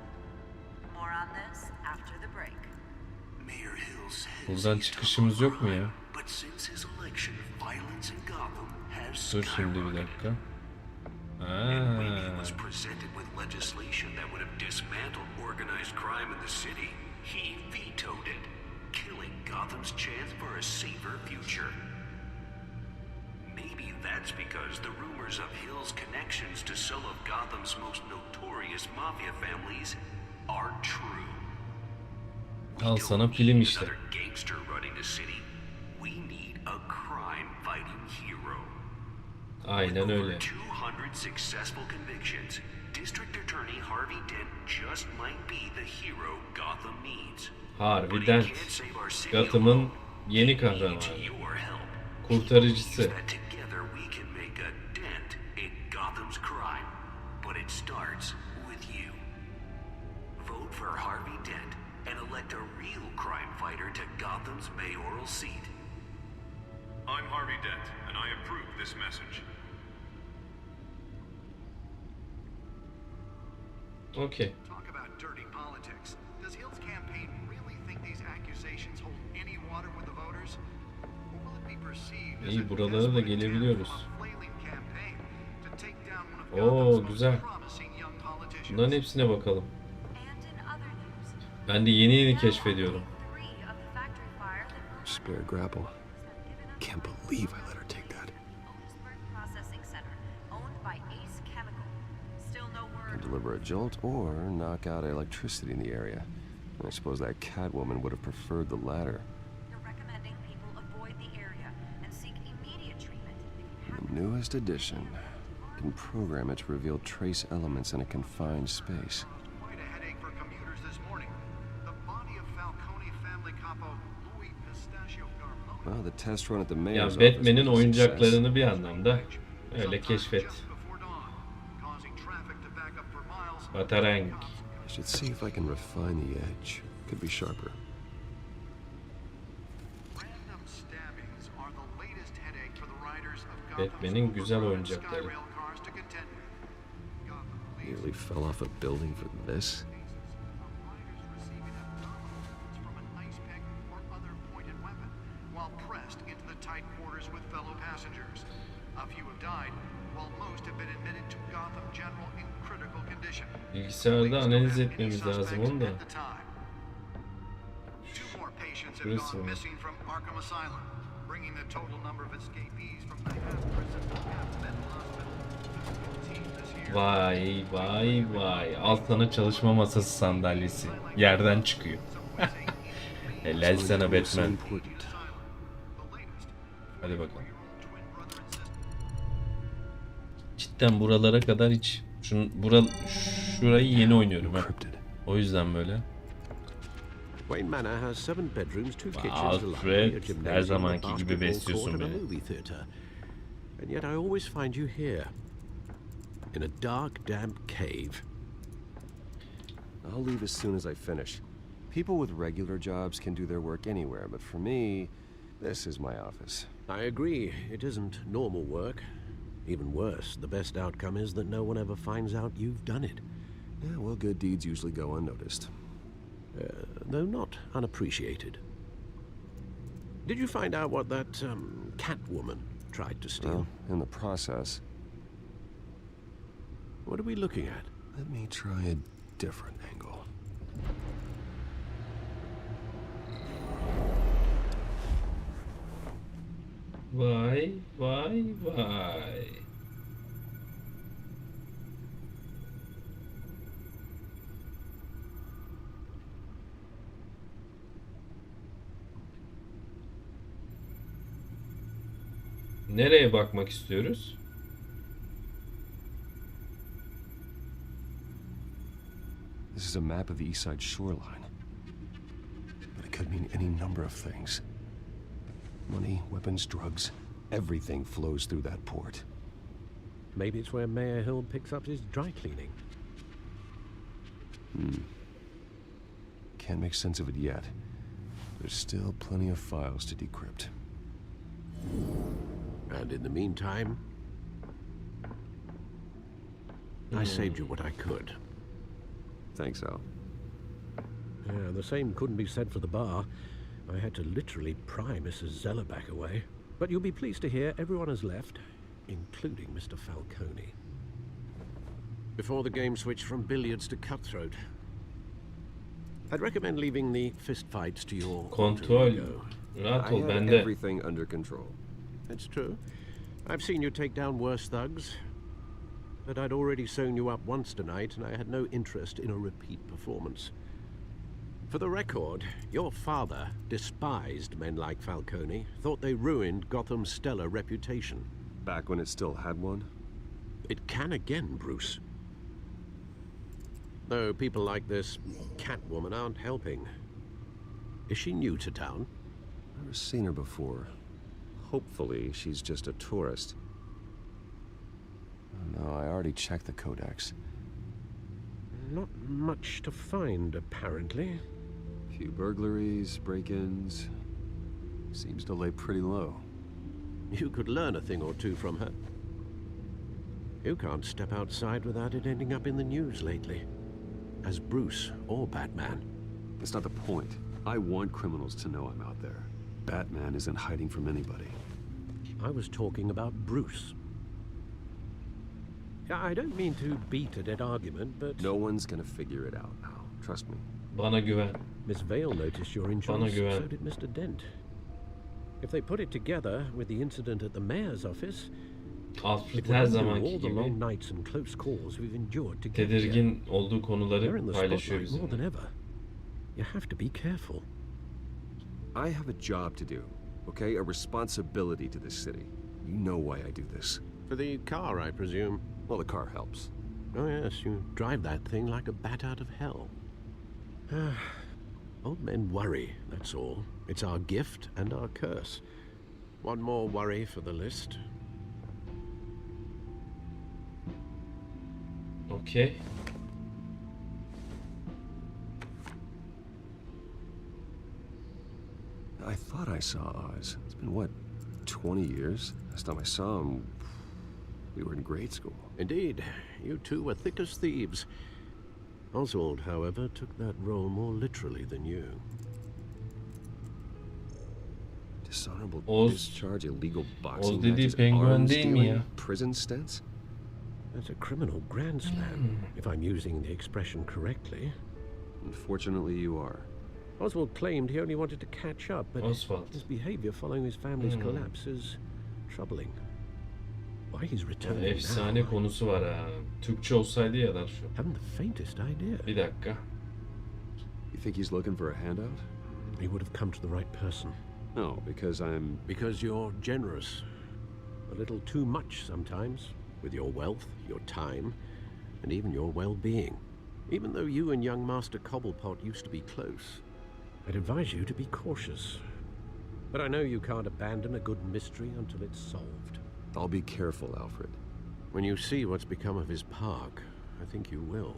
S15: More on this after the break.
S3: Mayor Hill says
S1: Buradan çıkışımız yok mu ya?
S3: but since his election, violence in Gotham has
S1: Dur şimdi bir dakika.
S3: When he was presented with legislation that would have dismantled organized crime in the city, he vetoed it, killing Gotham's chance for a safer future. Maybe that's because the rumors of Hill's connections to some of Gotham's most notorious mafia families are true.
S1: Al sana film işte.
S3: Another gangster running the city. We need a crime-fighting hero.
S1: Aynen öyle.
S3: 200 successful convictions. District Attorney Harvey Dent just might be the hero Gotham needs.
S1: Harvey Dent, Gotham'ın yeni kahramanı, kurtarıcısı.
S3: Together we can make a dent in Gotham's crime, but it starts with you. Vote for Harvey Dent and elect a real crime fighter to Gotham's mayoral seat.
S16: I'm Harvey Dent, and I approve this message.
S1: Okay.
S14: Talk about dirty politics. Does Hill's campaign really think these accusations hold any water with the voters? Or will it be perceived as
S1: İyi, buralara da gelebiliyoruz.
S14: flailing campaign to take down one of
S1: Oo,
S14: Gotham's most
S1: güzel.
S14: promising young politicians?
S1: Bunların hepsine bakalım. Ben de yeni yeni keşfediyorum.
S10: Spare grapple. Can't believe I let her take that.
S15: Processing center, owned by Ace Chemical. Still no word.
S10: Deliver a jolt or knock out electricity in the area. I suppose that Catwoman would have preferred the latter.
S15: You're recommending people avoid the area and seek immediate treatment.
S10: The newest addition can program it to reveal trace elements in a confined space.
S14: Quite a headache for commuters this morning. The body of Falcone family capo Louis Pistachio Garmone.
S10: Well, the test run at the
S1: Ya
S10: mayor's
S1: Batman'in
S10: office was a
S1: oyuncaklarını bir anlamda öyle keşfet. Batarang.
S10: I should see if I can refine the edge. Could be sharper.
S14: Random stabbings are the latest headache for the riders of Gotham's
S1: Batman'in güzel oyuncakları.
S14: rail cars to contend with.
S10: Nearly fell off a building for this.
S14: From an ice pick or other pointed weapon while pressed into the tight quarters with fellow passengers. A few have died, while most have been admitted to Gotham General in critical condition.
S1: Bilgisayarda analiz etmemiz lazım onu da.
S14: Two more patients have
S1: Şurası
S14: gone
S1: mı?
S14: missing from Arkham Asylum, bringing the total number of escapees from the half prison, half mental hospital to 15 this year.
S1: Vay vay vay. Altına çalışma masası sandalyesi. Yerden çıkıyor. Helal sana Batman. Hadi bakalım. Cidden buralara kadar hiç şurayı yeni oynuyorum ha. O yüzden böyle.
S5: Wayne Manor has 7 bedrooms, 2 kitchens, a library, a
S1: Fred, her
S5: gymnasium, a
S1: zamanki gibi
S5: basketball
S1: besliyorsun
S5: court, and a
S1: beni.
S5: movie theater. And yet I always find you here, in a dark, damp cave.
S10: I'll leave as soon as I finish. People with regular jobs can do their work anywhere, but for me, this is my office.
S5: I agree, it isn't normal work. Even worse, the best outcome is that no one ever finds out you've done it.
S10: Yeah, well, good deeds usually go unnoticed.
S5: Though not unappreciated. Did you find out what that, Catwoman tried to steal?
S10: Well, in the process.
S5: What are we looking at?
S10: Let me try a different angle.
S1: Vay vay vay. Nereye bakmak istiyoruz?
S10: This is a map of the East Side shoreline. But it could mean any number of things. Money, weapons, drugs, everything flows through that port.
S5: Maybe it's where Mayor Hill picks up his dry cleaning.
S10: Can't make sense of it yet. There's still plenty of files to decrypt.
S5: And in the meantime, I saved you what I could.
S10: Thanks, Al.
S5: Yeah, the same couldn't be said for the bar. I had to literally pry Mrs. Zeller back away. But you'll be pleased to hear everyone has left, including Mr. Falcone. Before the game switched from billiards to cutthroat. I'd recommend leaving the fistfights to your
S1: Kontrol.
S5: ego.
S1: Rahat ol,
S10: I have
S1: bende.
S10: everything under control.
S5: It's true. I've seen you take down worse thugs. But I'd already sewn you up once tonight, and I had no interest in a repeat performance. For the record, your father despised men like Falcone, thought they ruined Gotham's stellar reputation.
S10: Back when it still had one?
S5: It can again, Bruce. Though people like this Catwoman aren't helping. Is she new to town?
S10: Never seen her before. Hopefully, she's just a tourist. Oh, no, I already checked the codex.
S5: Not much to find, apparently.
S10: Few burglaries, break-ins. Seems to lay pretty low.
S5: You could learn a thing or two from her. You can't step outside without it ending up in the news lately. As Bruce or Batman.
S10: That's not the point. I want criminals to know I'm out there. Batman isn't hiding from anybody.
S5: I was talking about Bruce. I don't mean to beat a dead argument, but...
S10: No one's gonna figure it out now. Trust me.
S1: Bana güven.
S5: Miss Vale noticed your injuries, so did Mr. Dent. If they put it together with the incident at the mayor's office,
S1: Alfred her zamanki
S5: all the long
S1: gibi
S5: nights and close calls we've endured together.
S1: tedirgin olduğu
S5: They're
S1: konuları
S5: in the
S1: paylaşıyor
S5: spotlight more than
S1: bizimle.
S5: ever. You have to be careful.
S10: I have a job to do, okay? A responsibility to this city. You know why I do this.
S5: For the car, I presume.
S10: Well, the car helps.
S5: Oh yes, you drive that thing like a bat out of hell. Old men worry, that's all. It's our gift and our curse. One more worry for the list.
S1: Okay.
S10: I thought I saw Oz. It's been, what, 20 years? Last time I saw him, we were in grade school.
S5: Indeed, you two were thick as thieves. Oswald, however, took that role more literally than you.
S10: Dishonorable
S1: Oz-
S10: discharge, illegal boxing
S1: Oz dediği
S10: matches,
S1: penguen
S10: arms
S1: değil mi
S10: dealing,
S1: ya?
S10: prison stints.
S5: That's a criminal grand slam, if I'm using the expression correctly.
S10: Unfortunately, you are.
S5: Oswald claimed he only wanted to catch up, but
S1: Oswald.
S5: his behavior following his family's collapse is troubling. Why he's returning
S1: Efsane
S5: now,
S1: konusu var ha. Türkçe olsaydı ya da şu.
S5: haven't the faintest idea.
S1: Bir dakika.
S10: You think he's looking for a handout?
S5: He would have come to the right person.
S10: No, because I'm...
S5: Because you're generous. A little too much sometimes, with your wealth, your time, and even your well-being. Even though you and young Master Cobblepot used to be close, I'd advise you to be cautious. But I know you can't abandon a good mystery until it's solved.
S10: I'll be careful, Alfred.
S5: When you see what's become of his park, I think you will.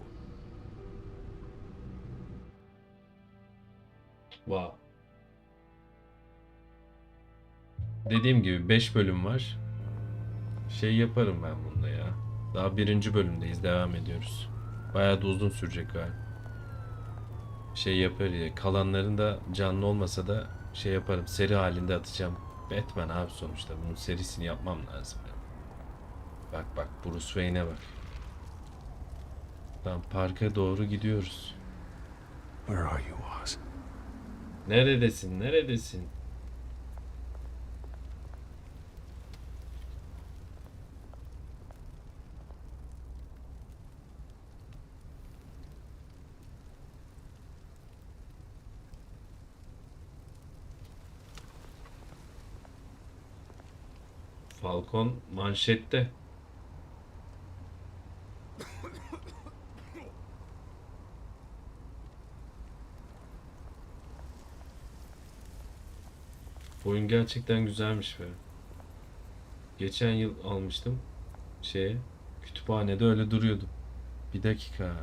S1: Wow. Dediğim gibi 5 bölüm var. Şey yaparım ben bunda ya. Daha 1. bölümdeyiz. Devam ediyoruz. Bayağı da uzun sürecek galiba. Şey yapar ya. Kalanların da canlı olmasa da şey yaparım. Seri halinde atacağım. Batman abi sonuçta. Bunun serisini yapmam lazım. Bak bak. Bruce Wayne'e bak. Tam parka doğru gidiyoruz.
S10: Where are you, Oz?
S1: Neredesin? Neredesin? Falcon manşette. Oyun gerçekten güzelmiş be. Geçen yıl almıştım. Kütüphanede öyle duruyordu. Bir dakika.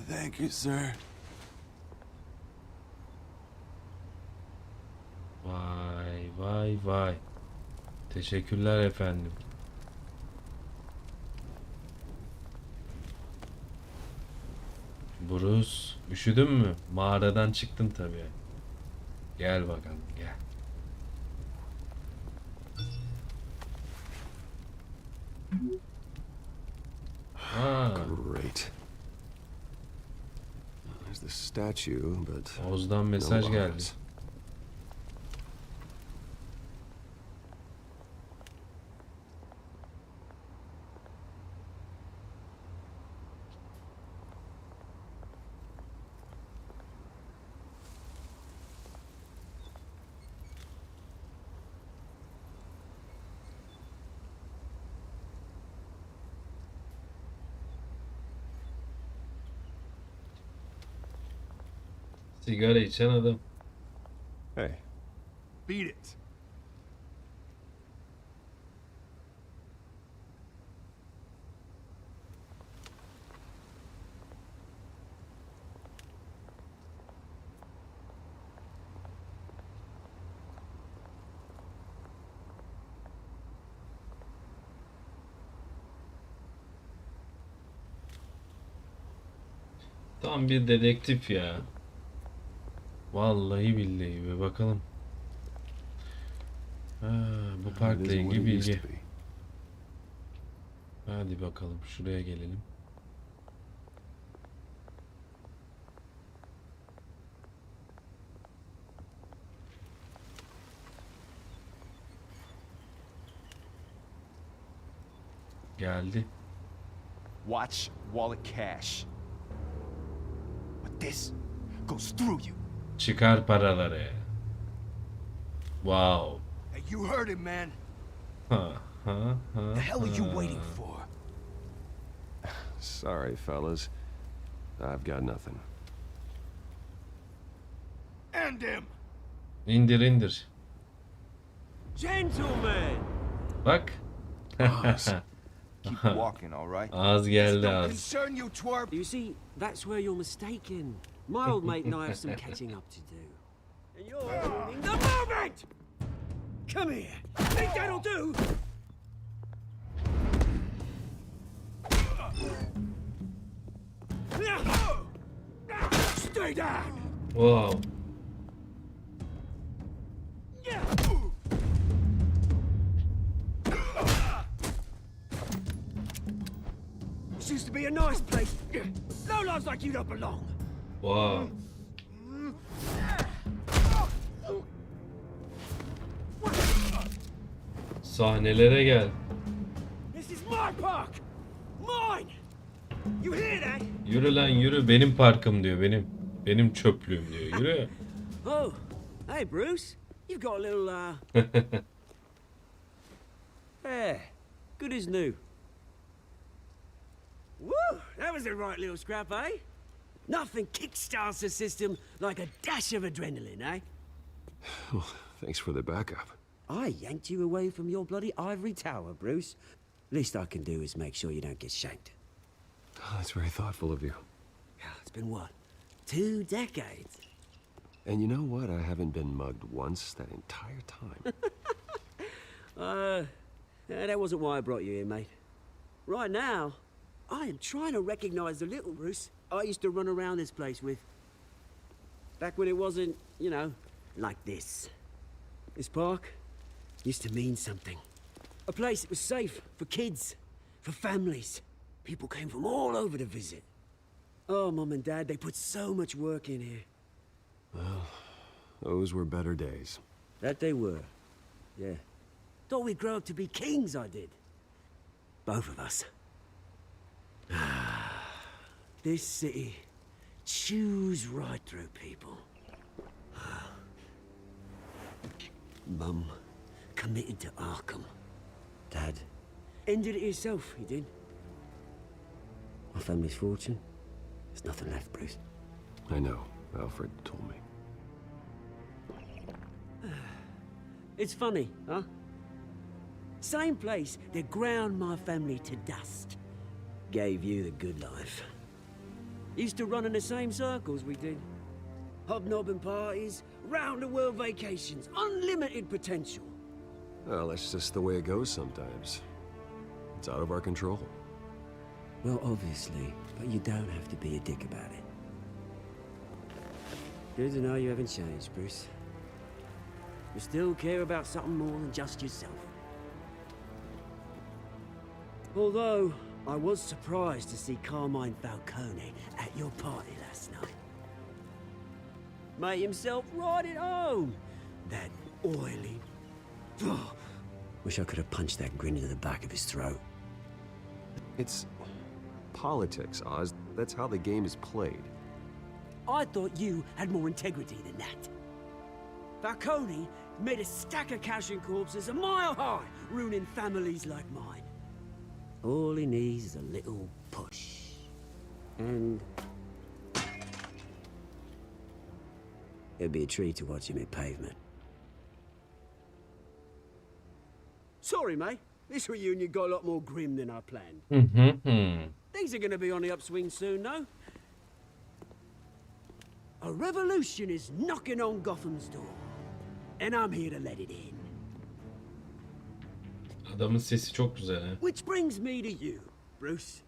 S4: Thank you, sir.
S1: Vay vay vay. Teşekkürler efendim. Bruce, üşüdün mü? Mağaradan çıktın tabii. Gel bakalım, gel.
S10: Great. There's the statue, but
S1: Oz'dan mesaj geldi. Sigara içen adam.
S10: Hey.
S4: Beat it.
S1: Tam bir dedektif ya. Vallahi billahi bir bakalım. Bu parkla ilgili bilgi. Hadi bakalım şuraya gelelim. Geldi.
S4: Watch wallet cash. But this goes through you.
S1: Çıkar paraları. Wow.
S4: Hey, you heard it, man.
S10: The
S4: hell are you waiting for?
S10: Sorry, fellas. I've got nothing.
S4: End him.
S1: İndir indir.
S4: Gentlemen.
S1: Bak.
S4: Keep walking, all right?
S1: Az geldi
S4: Don't
S1: az.
S4: concern you, twerp.
S17: You see, that's where you're mistaken. My old mate and I have some catching up to do. And you're ruining the moment! Come here. Think that'll do?
S4: Stay down.
S1: Wow.
S17: This used to be a nice place. Lowlifes like you don't belong.
S1: Wow. Sahnelere gel.
S17: This is my park. Mine. You hear that?
S1: Yürü lan yürü, benim parkım diyor, benim. Benim çöplüğüm diyor. Yürü.
S17: Oh, hey Bruce. You've got a little yeah, good as new. Woo! That was a right little scrap, eh? Nothing kickstarts the system like a dash of adrenaline, eh?
S10: Well, thanks for the backup.
S17: I yanked you away from your bloody ivory tower, Bruce. Least I can do is make sure you don't get shanked.
S10: Oh, that's very thoughtful of you.
S17: It's been what? 2 decades?
S10: And you know what? I haven't been mugged once that entire time.
S17: That wasn't why I brought you here, mate. Right now, I am trying to recognize the little Bruce I used to run around this place with. Back when it wasn't, you know, like this. This park used to mean something. A place that was safe for kids, for families. People came from all over to visit. Oh, Mum and Dad, they put so much work in here.
S10: Well, those were better days.
S17: That they were, yeah. Thought we'd grow up to be kings, I did. Both of us. This city chews right through people. Mum committed to Arkham. Dad ended it himself, he did. My family's fortune, there's nothing left, Bruce.
S10: I know. Alfred told me.
S17: It's funny, huh? Same place that ground my family to dust gave you the good life. Used to run in the same circles we did. Hobnobbing parties, round-the-world vacations, unlimited potential.
S10: Well, that's just the way it goes sometimes. It's out of our control.
S17: Well, obviously, but you don't have to be a dick about it. Good to know you haven't changed, Bruce. You still care about something more than just yourself. Although, I was surprised to see Carmine Falcone at your party last night. Made himself right at home. That oily... Oh, wish I could have punched that grin into the back of his throat.
S10: It's politics, Oz. That's how the game is played.
S17: I thought you had more integrity than that. Falcone made a stack of cashing corpses a mile high, ruining families like mine. All he needs is a little push. And... it'd be a treat to watch him hit pavement. Sorry, mate. This reunion got a lot more grim than I planned. Things are gonna be on the upswing soon, though. A revolution is knocking on Gotham's door. And I'm here to let it in.
S1: Adamın sesi çok güzel ha.
S17: Which brings me to you, Bruce.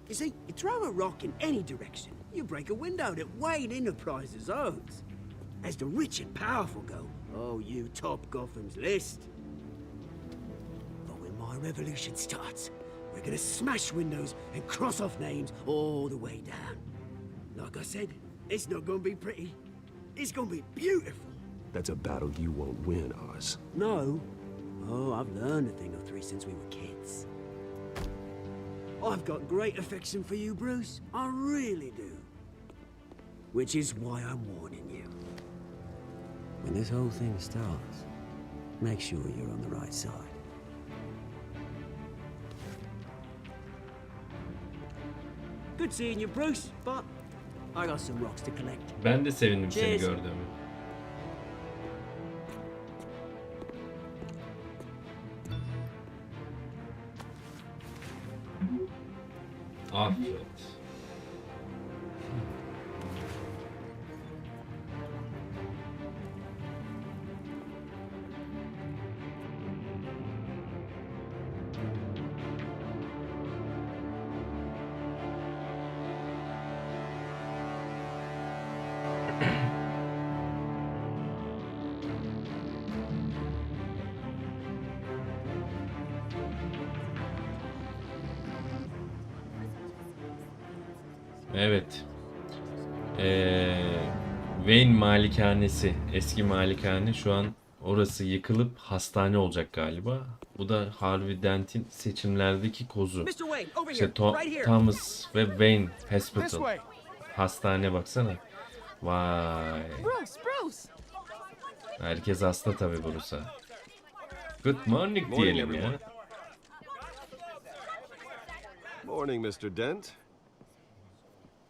S17: You see, you throw a rock in any direction, you break a window that Wayne Enterprises owns. As the rich and powerful go, oh, you top Gotham's list. But when my revolution starts, we're gonna smash windows and cross off names all the way down. Like I said, it's not gonna be pretty. It's gonna be beautiful.
S10: That's a battle you won't win, Oz.
S17: No. Oh, I've learned a thing or three since we were kids. I've got great affection for you, Bruce. I really do. Which is why I'm warning you. When this whole thing starts, make sure you're on the right side. Good seeing you, Bruce, but I got some rocks to collect.
S1: Ben de sevindim seni
S17: Cheers.
S1: gördüğümü. Affet. Evet. Wayne malikanesi, eski malikane şu an orası yıkılıp hastane olacak galiba. Bu da Harvey Dent'in seçimlerdeki kozu. İşte Thomas ve Wayne Hospital. Hastane baksana. Vay. Herkes hasta tabii Bruce'a. Good morning diyelim ya.
S10: Morning, Mr. Dent.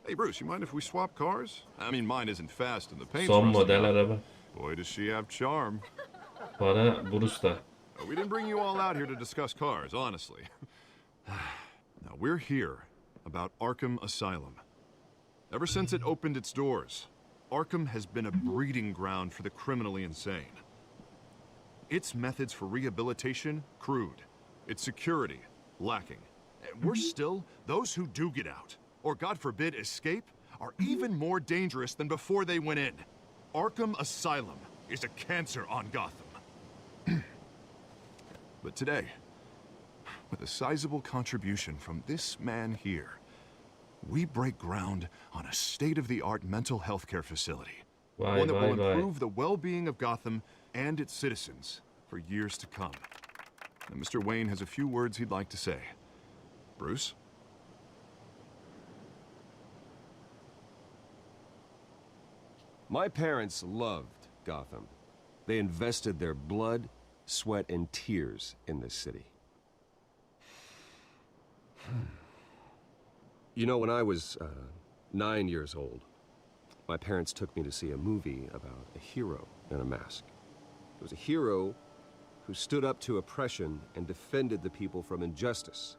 S9: Hey, Bruce, you mind if we swap cars? I mean, mine isn't fast and the paint's
S1: Son
S9: rusting
S1: model
S9: out.
S1: araba.
S9: Boy, does she have charm.
S1: Para Bruce'da.
S9: We didn't bring you all out here to discuss cars, honestly. Now, we're here about Arkham Asylum. Ever since it opened its doors, Arkham has been a breeding ground for the criminally insane. Its methods for rehabilitation, crude. Its security, lacking. And worse still, those who do get out, or God forbid escape, are even more dangerous than before they went in. Arkham Asylum is a cancer on Gotham. But today, with a sizable contribution from this man here, we break ground on a state-of-the-art mental health care facility. One that will improve the well-being of Gotham and its citizens for years to come. And Mr. Wayne has a few words he'd like to say. Bruce?
S10: My parents loved Gotham. They invested their blood, sweat, and tears in this city. You know, when I was 9 years old, my parents took me to see a movie about a hero in a mask. It was a hero who stood up to oppression and defended the people from injustice,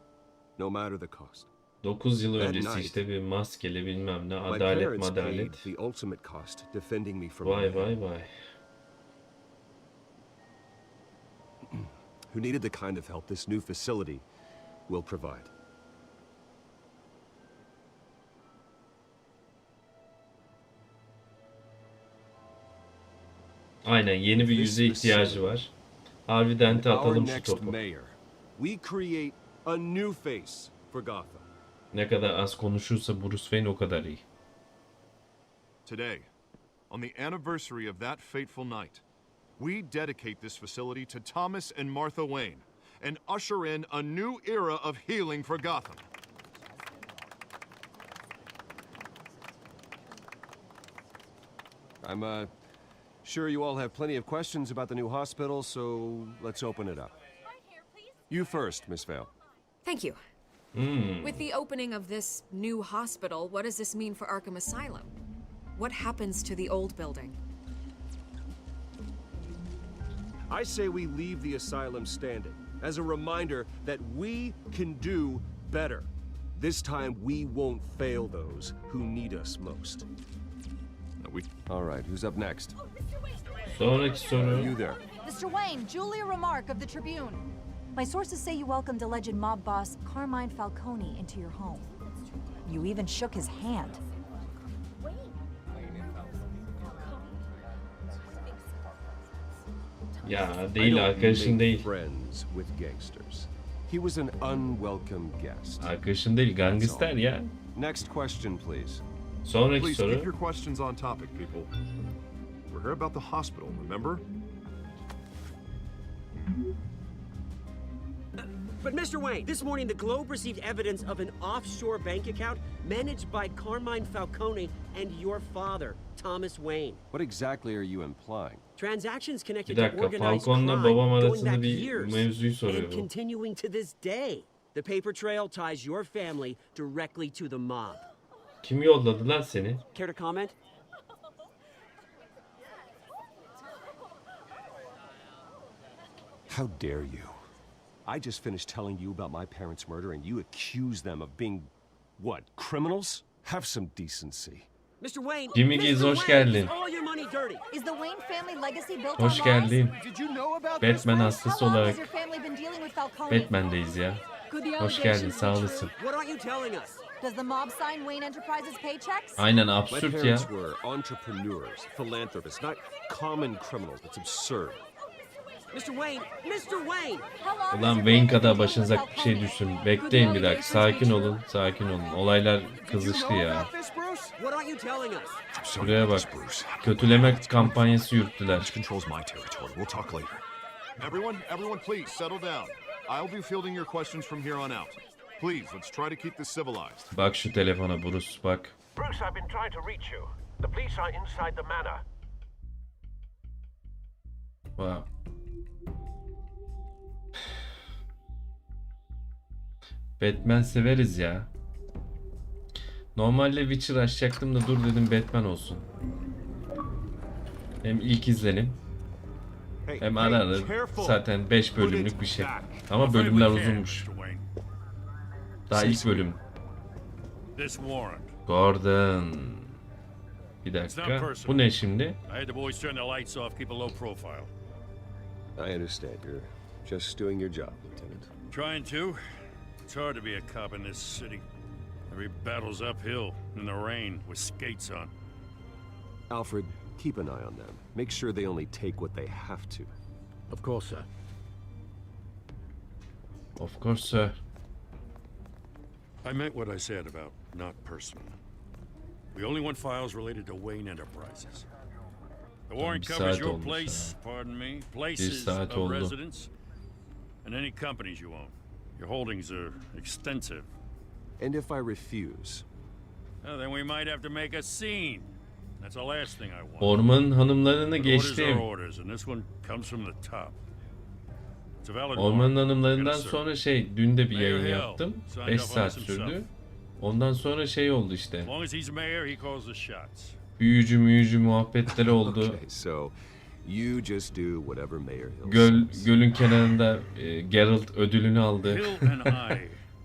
S10: no matter the cost.
S1: 9 yıl öncesi işte bir maskeli bilmem ne adalet madalet. Vay vay vay.
S10: Who needed the kind of help this new facility will provide.
S1: Aynen yeni bir yüze ihtiyacı var. Harvey Dent'e atalım şu topu.
S10: We create a new face for Gotham.
S1: Ne kadar az konuşursa Bruce Wayne o kadar iyi.
S9: Today, on the anniversary of that fateful night, we dedicate this facility to Thomas and Martha Wayne and usher in a new era of healing for Gotham.
S10: I'm sure you all have plenty of questions about the new hospital, so let's open it up. You first, Miss Vale.
S18: Thank you. With the opening of this new hospital, what does this mean for Arkham Asylum? What happens to the old building?
S10: I say we leave the asylum standing as a reminder that we can do better. This time we won't fail those who need us most. All right, who's up next?
S1: Sonraki soru.
S10: You there.
S19: Mr. Wayne, Julia Remark of the Tribune. My sources say you welcomed alleged mob boss Carmine Falcone into your home. You even shook his hand.
S1: Ya değil, arkadaşın değil.
S10: Friends with gangsters. He was an unwelcome guest.
S1: Arkadaşın değil, gangster ya.
S10: Next question, please.
S1: Sonraki
S9: Please
S1: soru.
S9: keep your questions on topic, people. We're here about the hospital, remember?
S17: But Mr. Wayne, this morning the Globe received evidence of an offshore bank account managed by Carmine Falcone and your father, Thomas Wayne.
S10: What exactly are you implying?
S17: Transactions connected
S1: Bir
S17: to
S1: dakika,
S17: organized
S1: Falcone'la
S17: crime
S1: babam
S17: going
S1: arasında
S17: back
S1: bir
S17: years
S1: mevzuyu
S17: and
S1: soruyor bu.
S17: continuing to this day. The paper trail ties your family directly to the mob.
S1: Kim yolladı lan seni?
S17: Care to comment?
S10: How dare you? I just finished telling you about my parents' murder and you accuse them of being, what, criminals? Have some decency.
S17: Mr. Wayne,
S1: Jimmy Giz, hoş geldin.
S17: all your money dirty.
S19: Is the Wayne family legacy built
S1: Hoş
S19: on
S1: geldin.
S19: lies? Did you know about this,
S1: Batman
S19: Bruce?
S1: hastası
S19: How long
S1: olarak
S19: has your family been dealing with Falcone?
S1: Batman'deyiz ya. Hoş geldin, sağ olasın.
S17: What aren't you telling us?
S19: Does the mob sign Wayne Enterprises paychecks?
S1: Aynen
S10: My
S1: absürt ya.
S10: parents were entrepreneurs, philanthropists, not common criminals. That's absurd.
S17: Mr. Wayne, Mr. Wayne.
S1: Ulan Wayne kadar başınıza bir şey düşsün. Bekleyin bir dakika. Sakin olun, sakin olun. Olaylar kızıştı ya.
S17: What aren't you telling us?
S1: Buraya bak. Kötüleme kampanyası yürüttüler.
S9: Everyone, please settle down. I'll be fielding your questions from here on out. Please, let's try to keep this civilized.
S1: Bak şu telefona Bruce, bak.
S20: Bruce, I've been trying to reach you. The police are inside the manor.
S1: Wow. Batman severiz ya. Normalde Witcher açacaktım da dur dedim Batman olsun. Hem ilk izlenim. Hem ara ara zaten 5 bölümlük bir şey. Ama bölümler uzunmuş. Daha ilk bölüm. Gordon. Bir dakika. Bu ne şimdi?
S10: I understand. You're just doing your job, Lieutenant.
S2: Trying to. It's hard to be a cop in this city. Every battle's uphill, in the rain, with skates on.
S10: Alfred, keep an eye on them. Make sure they only take what they have to.
S5: Of course, sir.
S1: Of course, sir.
S2: I meant what I said about not personal. We only want files related to Wayne Enterprises. The warrant covers your place, pardon me, places of residence, and any companies you own. Your holdings are extensive.
S10: And if I refuse?
S2: Well, then we might have to make a scene. That's the last thing I want.
S1: Ormanın hanımlarını geçtim. Ormanın hanımlarından sonra dün de bir yayın yaptım. 5 saat sürdü. Ondan sonra oldu işte. Büyücü muhabbetleri oldu. Gölün kenarında Geralt ödülünü aldı.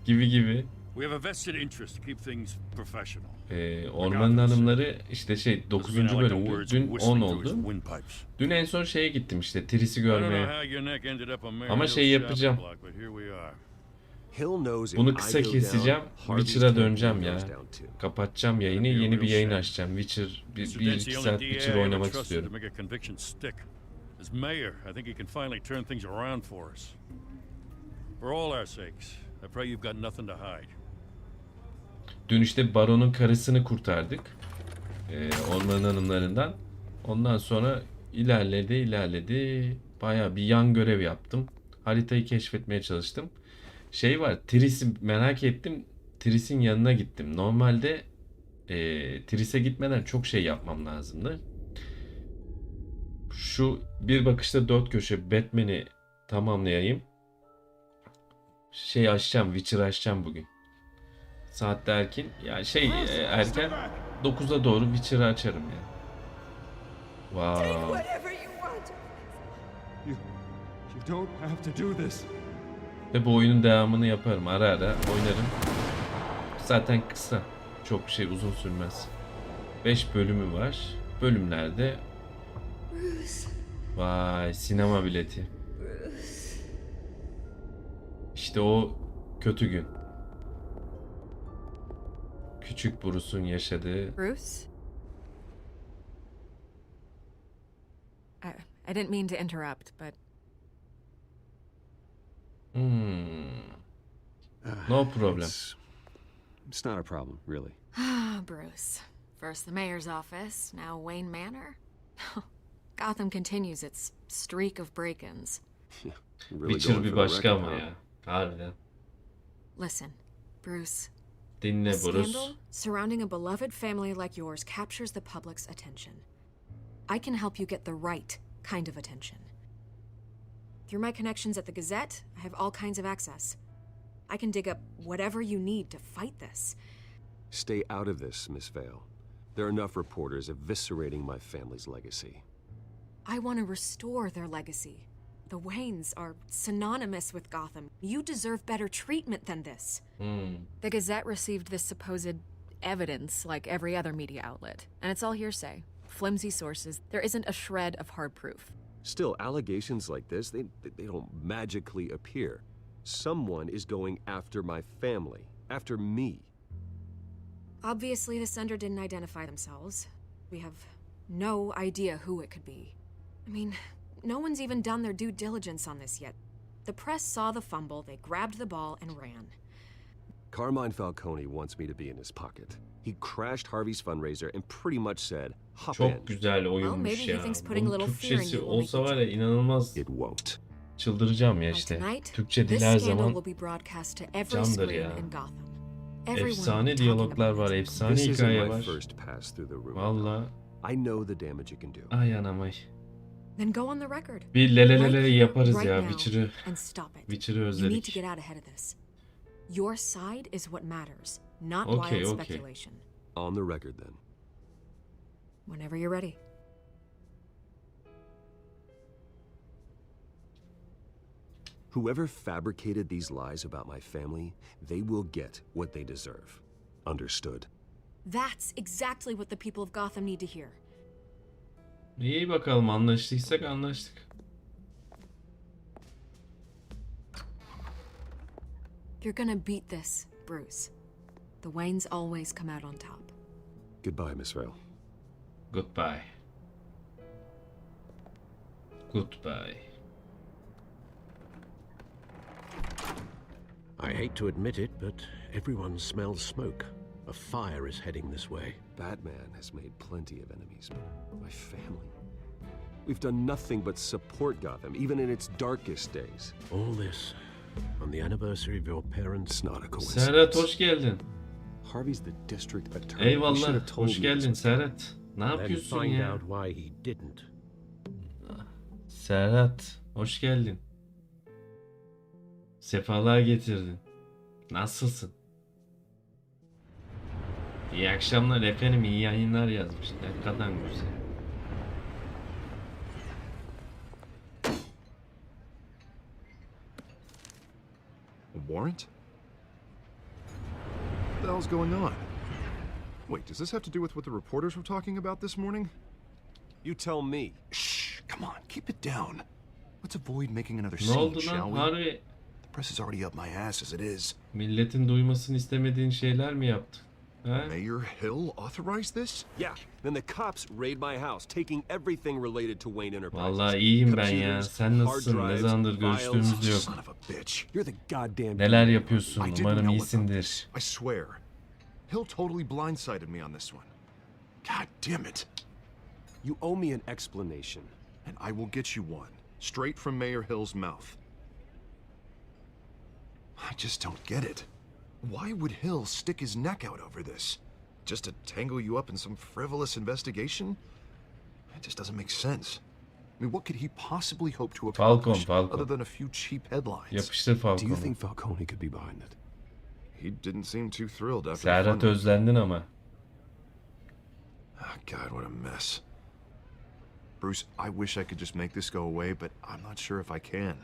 S1: gibi.
S16: We have a vested interest to keep things professional.
S1: Ormanın Hanımları işte 9. bölümdü. Dün 10 oldu. Dün en son şeye gittim işte Tris'i görmeye. Ama yapacağım. Bunu kısa keseceğim. Witcher'a döneceğim ya. Kapatacağım yayını. Yeni bir yayın açacağım. Witcher 1-2 saat Witcher oynamak istiyorum.
S16: As mayor, I think he can finally turn things around for us. For all our sakes, I pray you've got nothing to hide.
S1: Dün işte baronun karısını kurtardık. Orman hanımlarından. Ondan sonra ilerledi. Bayağı bir yan görev yaptım. Haritayı keşfetmeye çalıştım. Var, Tris'i merak ettim. Tris'in yanına gittim. Normalde Tris'e gitmeden çok şey yapmam lazımdı. Şu bir bakışta 4 köşe Batman'i tamamlayayım. Açacağım, Witcher açacağım bugün. Saat de erken. Ya erken 9'a doğru Witcher'ı açarım ya. Wow.
S4: You don't have to do this.
S1: Ve bu oyunun devamını yaparım. Ara ara oynarım. Zaten kısa. Çok uzun sürmez. 5 bölümü var. Bölümlerde vay sinema bileti. İşte o kötü gün. Küçük Bruce'un yaşadığı.
S18: Bruce? I didn't mean to interrupt, but...
S1: No problem.
S10: It's not a problem, really.
S18: Bruce. First the mayor's office, now Wayne Manor. Gotham continues its streak of break-ins.
S1: Witcher bir başka ama ya. Harbiden.
S18: Listen, Bruce.
S1: Dinle
S18: A
S1: Bruce.
S18: scandal surrounding a beloved family like yours captures the public's attention. I can help you get the right kind of attention. Through my connections at the Gazette, I have all kinds of access. I can dig up whatever you need to fight this.
S10: Stay out of this, Miss Vale. There are enough reporters eviscerating my family's legacy.
S18: I want to restore their legacy. The Waynes are synonymous with Gotham. You deserve better treatment than this. The Gazette received this supposed evidence like every other media outlet, and it's all hearsay. Flimsy sources. There isn't a shred of hard proof.
S10: Still, allegations like this, they don't magically appear. Someone is going after my family, after me.
S18: Obviously, the sender didn't identify themselves. We have no idea who it could be. I mean, no one's even done their due diligence on this yet. The press saw the fumble, they grabbed the ball and ran.
S10: Carmine Falcone wants me to be in his pocket. He crashed Harvey's fundraiser and pretty much said, hop in.
S1: Çok güzel oyunmuş ya. Bunun Türkçesi olsa var ya inanılmaz.
S10: It won't.
S1: Çıldıracağım ya işte. Türkçe dil her zaman candır ya. Efsane diyaloglar var, efsane hikaye var. Valla. Ay anam ay.
S18: Then go on the record.
S1: Bir lelelele yaparız ya. Witcher'ı özledik.
S18: Your side is what matters, not wild speculation.
S10: On the record then.
S18: Whenever you're ready.
S10: Whoever fabricated these lies about my family, they will get what they deserve. Understood?
S18: That's exactly what the people of Gotham need to hear.
S1: İyi bakalım, anlaştıysak anlaştık.
S18: You're gonna beat this, Bruce. The Waynes always come out on top.
S10: Goodbye, Miss Vale.
S1: Goodbye. Goodbye.
S5: I hate to admit it, but everyone smells smoke. A fire is heading this way.
S10: Batman has made plenty of enemies, but my family... We've done nothing but support Gotham, even in its darkest days.
S5: All this on the anniversary of your parents'
S10: not a coincidence.
S1: Serhat hoş geldin.
S10: Harvey's the district attorney.
S1: Eyvallah, hoş geldin Serhat. Ne yapıyorsun
S5: Then find
S1: ya?
S5: out why he didn't.
S1: Serhat, hoş geldin. Sefalar getirdin. Nasılsın? İyi akşamlar efendim, iyi yayınlar yazmış. Ne kadar güzel.
S9: A warrant? hell's going on? Wait, does this have to do with what the reporters were talking about this morning?
S10: You tell me.
S9: Shh, come on, keep it down. Let's avoid making another
S1: Ne
S9: scene,
S1: oldu
S9: shall
S1: lan
S9: we?
S1: Harvey?
S9: The press is already up my ass as it is.
S1: Milletin duymasını istemediğin şeyler mi yaptın? Ha?
S9: Mayor Hill authorized this?
S10: Yeah, then the cops raid my house, taking everything related to Wayne Enterprises.
S1: Vallahi iyiyim ben ya.
S10: Computers,
S1: Sen
S10: hard
S1: nasılsın? Ne
S10: drives,
S1: zamandır
S10: files.
S1: görüştüğümüz yok.
S9: Son of a bitch.
S10: You're the goddamn
S1: Neler yapıyorsun?
S9: I didn't
S1: Umarım
S9: know about
S1: iyisindir.
S9: this. I swear. Hill totally blindsided me on this one. God damn it.
S10: You owe me an explanation.
S9: And I will get you one. Straight from Mayor Hill's mouth. I just don't get it. Why would Hill stick his neck out over this? Just to tangle you up in some frivolous investigation? It just doesn't make sense. I mean, what could he possibly hope to accomplish other than a few cheap headlines?
S1: Yapıştır Falcon'u.
S5: Do you think Falcone could be behind it?
S9: He didn't seem too thrilled after the
S1: Serhat
S9: fun.
S1: özlendin ama.
S9: Oh, God, what a mess. Bruce, I wish I could just make this go away, but I'm not sure if I can.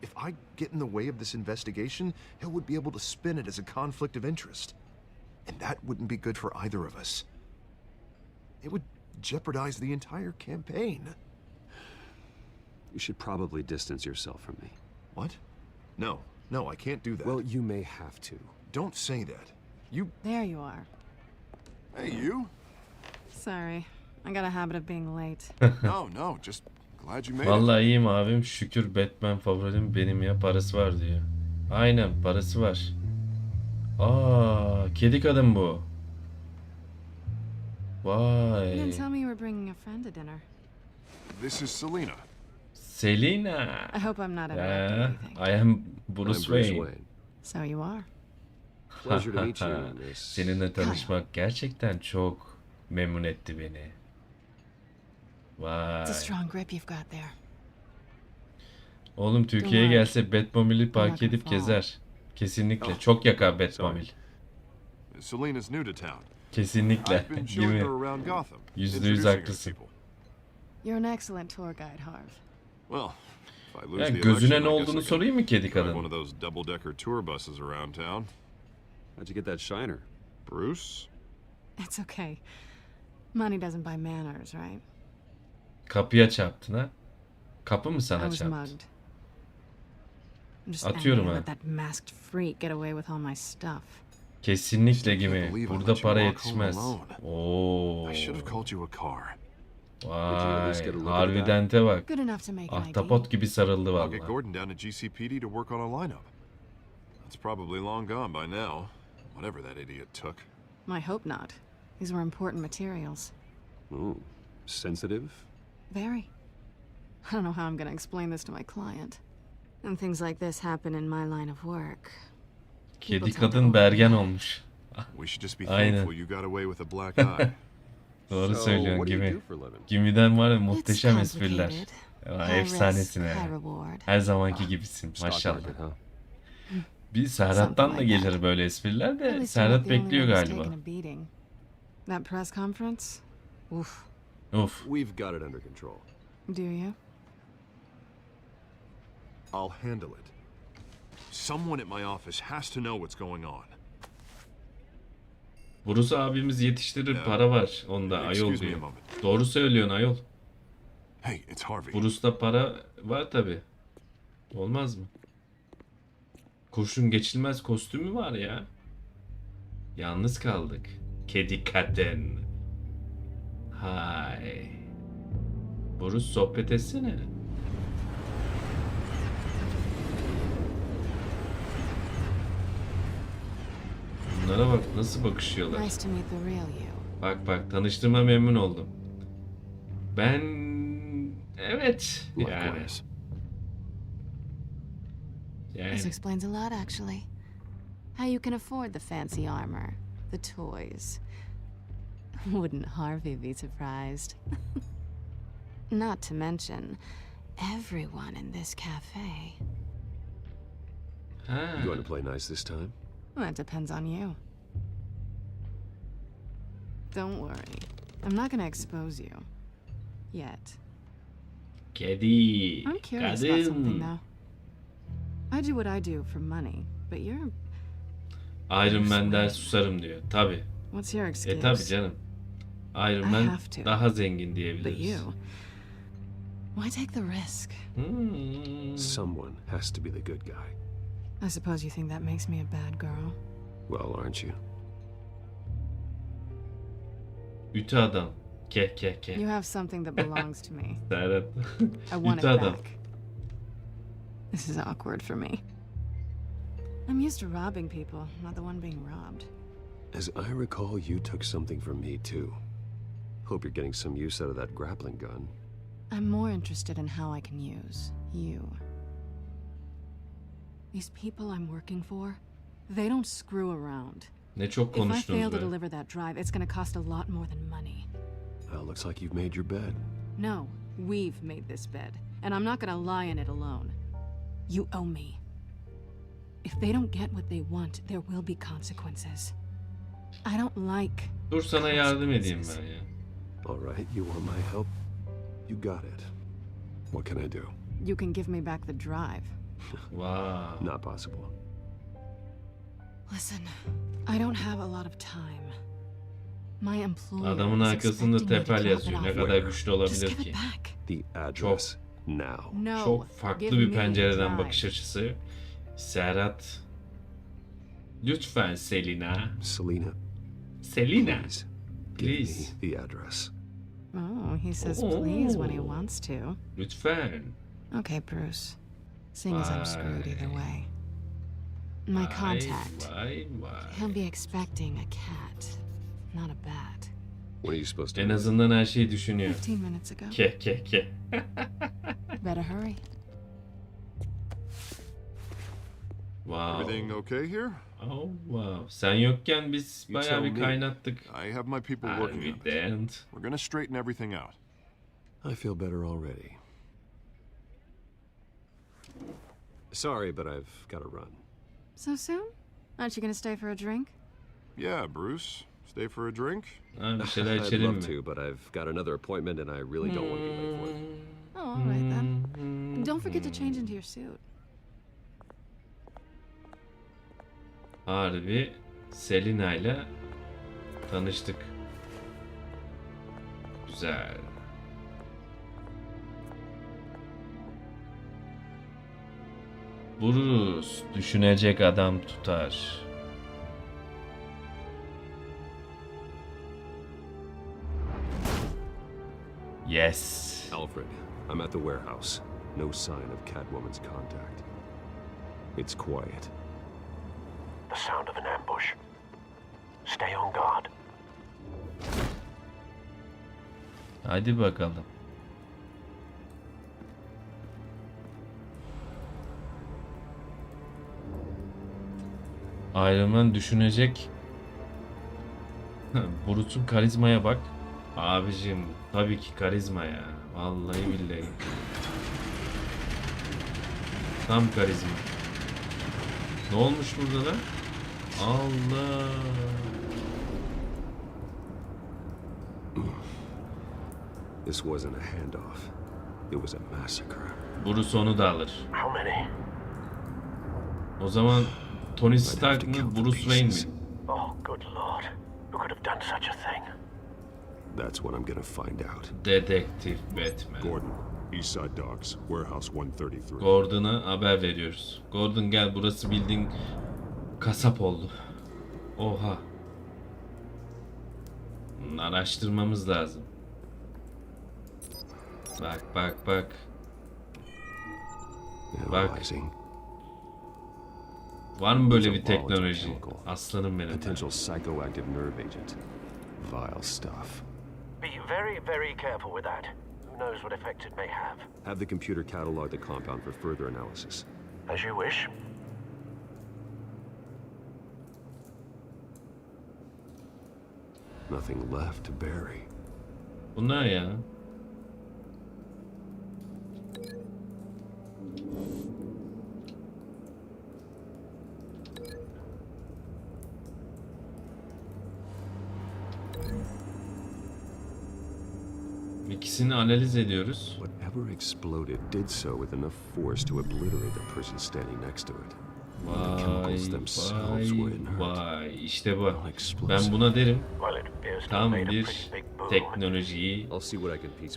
S9: If I get in the way of this investigation, Hill would be able to spin it as a conflict of interest. And that wouldn't be good for either of us. It would jeopardize the entire campaign.
S5: You should probably distance yourself from me.
S9: What? No, I can't do that.
S5: Well, you may have to.
S9: Don't say that. You...
S7: There you are.
S9: Hey, you?
S7: Sorry. I got a habit of being late.
S9: No, just glad you made it.
S1: Vallahi iyiyim abim. Şükür Batman favorim benim ya. Parası var diyor. Aynen parası var. Aa, kedi kadın bu.
S7: You didn't
S1: Vay.
S7: tell me you were bringing a friend to dinner.
S9: This is Selena.
S1: Selena.
S7: I hope I'm not interrupting anything.
S1: I am Bruce Wayne.
S7: So you are.
S5: Pleasure to meet you, Miss.
S1: Seninle tanışmak gerçekten çok memnun etti beni. Vay.
S7: It's a strong grip you've got there.
S1: Oğlum Türkiye'ye gelse Batmobile'i park edip
S7: fall.
S1: gezer. Kesinlikle. Çok yakar Batmobile.
S9: Selena's new to town.
S1: Kesinlikle.
S9: I've been
S1: Değil
S9: showing
S1: mi?
S9: her around Gotham.
S1: %100
S9: introducing her to
S1: haklısın.
S9: people.
S7: You're an excellent tour guide, Harv.
S9: Well, if I lose
S1: Ya
S9: the
S1: gözüne
S9: election,
S1: ne
S9: I guess
S1: olduğunu
S9: I can
S1: sorayım mı kedi
S9: drive
S1: kadın?
S9: one of those double-decker tour buses around town.
S5: How'd you get that shiner?
S9: Bruce?
S7: It's okay. Money doesn't buy manners, right?
S1: Kapıya çarptın ha? Kapı mı
S7: I
S1: sana
S7: was
S1: çarptı?
S7: mugged. I'm just
S1: Atıyorum
S7: angry
S1: ha.
S7: to let that masked freak get away with all my stuff.
S1: Kesinlikle
S9: Can't
S1: gibi.
S9: believe I
S1: Burada
S9: let you
S1: para
S9: walk home
S1: yetişmez.
S9: alone.
S1: Oo.
S9: I should have called you a car.
S1: Vay. Harvey Dent'e bak.
S7: Good enough to make an ID.
S1: Ahtapot gibi sarıldı
S9: I'll get
S1: vallahi.
S9: Gordon down to GCPD to work on a lineup. That's probably long gone by now. Whatever that idiot took.
S7: I hope not. These were important materials.
S5: Ooh, sensitive?
S7: Very. I don't know how I'm gonna explain this to my client. And things like this happen in my line of work.
S1: Kedi kadın bergen olmuş.
S9: We should just be
S1: Aynen.
S9: thankful you got away with a black eye.
S1: Doğru
S5: So,
S1: söylüyorsun
S5: what do you
S1: Gibi.
S5: do for a living?
S1: Gimi'den var ya
S7: It's
S1: muhteşem espriler.
S7: complicated.
S1: Ya,
S7: High risk,
S1: efsanesine.
S7: high reward.
S1: Her zamanki gibisin
S5: Stock
S1: maşallah.
S5: market, huh?
S1: Bir Serhat'tan da
S7: Something like
S1: gelir böyle espriler
S7: At
S1: de
S7: least you're not
S1: Serhat
S7: the only
S1: bekliyor
S7: one who's
S1: galiba.
S7: taken a beating. That press conference? Oof.
S1: Of.
S5: We've got it under control.
S7: Do you?
S9: I'll handle it. Someone at my office has to know what's going on.
S1: Bruce abimiz yetiştirir, para var onda ayol
S9: Excuse me a
S1: diyor.
S9: moment.
S1: Doğru söylüyorsun ayol.
S9: Hey, it's Harvey.
S1: Bruce'da para var tabi. Olmaz mı? Kurşun geçilmez kostümü var ya. Yalnız kaldık. Kedi kadın. Hay. Bruce sohbet etsene. Bunlara bak nasıl bakışıyorlar.
S7: Nice to meet the real you.
S1: Bak tanıştığıma memnun oldum. Ben evet yani.
S7: This explains a lot, actually. How you can afford the fancy armor, the toys. Wouldn't Harvey be surprised? Not to mention, everyone in this cafe.
S1: Ha.
S5: You going to play nice this time?
S7: Well, that depends on you. Don't worry. I'm not gonna expose you. Yet.
S1: Kedi.
S7: I'm curious about something,
S1: Kadın.
S7: though. I do what I do for money, but you're
S1: Iron Man'den susarım diyor. Tabi.
S7: What's your excuse?
S1: Tabi canım. Iron Man daha zengin
S7: But
S1: diyebiliriz.
S7: you, why take the risk?
S5: Someone has to be the good guy.
S7: I suppose you think that makes me a bad girl.
S5: Well, aren't you?
S1: Ütü adam. Ke.
S7: You have something that belongs to me.
S1: Serhat.
S7: I want it
S1: Ütü adam.
S7: back. This is awkward for me. I'm used to robbing people, not the one being robbed.
S5: As I recall, you took something from me, too. Hope you're getting some use out of that grappling gun.
S7: I'm more interested in how I can use you. These people I'm working for, they don't screw around.
S1: Ne çok
S7: If I
S1: konuştunuz
S7: fail to
S1: be.
S7: deliver that drive, it's gonna cost a lot more than money.
S5: Well, looks like you've made your bed.
S7: No, we've made this bed, and I'm not gonna lie in it alone. You owe me. If they don't get what they want, there will be consequences. I don't like...
S1: Dur sana yardım edeyim ben ya.
S5: All right, you want my help? You got it. What can I do?
S7: You can give me back the drive.
S1: Wow.
S5: Not possible.
S7: Listen, I don't have a lot of time. My employer
S1: Adamın
S7: is
S1: arkasında
S7: expecting me to
S1: tepel
S7: drop
S1: yazıyor.
S7: it
S1: Ne
S7: off.
S1: kadar güçlü
S7: Just
S1: olabilir
S7: give
S1: ki?
S7: it back.
S5: The address now.
S7: No,
S1: Çok farklı
S7: give
S1: bir
S7: me
S1: pencereden
S7: drive.
S1: bakış açısı. Serhat. Lütfen Selina.
S5: Selina.
S1: Selina.
S5: Give
S1: Please.
S5: me the address.
S7: Oh, he says please when he wants to.
S1: Lütfen.
S7: Okay, Bruce. Seeing as I'm screwed either way. My contact.
S1: Vay.
S7: He'll be expecting a cat, not a bat.
S5: When are you supposed to?
S1: En azından her şeyi düşünüyor.
S7: 15 minutes ago.
S1: Ke.
S7: Better hurry.
S1: Wow.
S9: Everything okay here?
S1: Oh wow. Sen yokken biz
S9: You
S1: bayağı
S9: tell
S1: bir
S9: me.
S1: kaynattık.
S9: I have my people working on it.
S1: Harbiden.
S9: We're gonna straighten everything out.
S5: I feel better already. Sorry, but I've got to run.
S7: So soon? Aren't you gonna stay for a drink?
S9: Yeah, Bruce. Stay for a drink?
S1: Ha, bir şeyler
S5: I'd
S1: içelim
S5: love
S1: mi?
S5: to, but I've got another appointment and I really don't want to be late for it.
S7: Oh, all right then. Don't forget to change into your suit.
S1: Harbi Selina ile tanıştık. Güzel. Bruce düşünecek adam tutar. Yes.
S5: Alfred, I'm at the warehouse. No sign of Catwoman's contact. It's quiet.
S20: The sound of an ambush. Stay on guard.
S1: Hadi bakalım. Iron Man düşünecek. Bruce'un karizmaya bak. Abicim tabii ki karizma ya. Vallahi billahi. Tam karizma. Ne olmuş burada da? Allah.
S5: This wasn't a handoff. It was a massacre.
S1: Bruce onu da alır.
S20: How many?
S1: O zaman Tony Stark mı, Bruce Wayne mi?
S20: Oh, good lord. Who could have done such a thing?
S5: That's what I'm gonna find out.
S1: Dedektif Batman.
S6: Gordon, Eastside Docks, Warehouse 133.
S1: Gordon'a haber veriyoruz. Gordon gel, burası bildiğin kasap oldu. Oha. Araştırmamız lazım. Bak. Bak. Var mı böyle bir teknoloji? Aslanım benim.
S5: Potential psychoactive nerve agent. Vile stuff.
S20: Be very, very careful with that. Who knows what effect it may have.
S5: Have the computer catalog the compound for further analysis.
S20: As you wish.
S5: Nothing left to bury.
S1: Bunlar ya. İkisini analiz ediyoruz.
S5: Whatever exploded did so with enough force to obliterate the person standing next to it.
S1: Vay vay işte bu. Ben buna derim. Tam bir teknolojiyi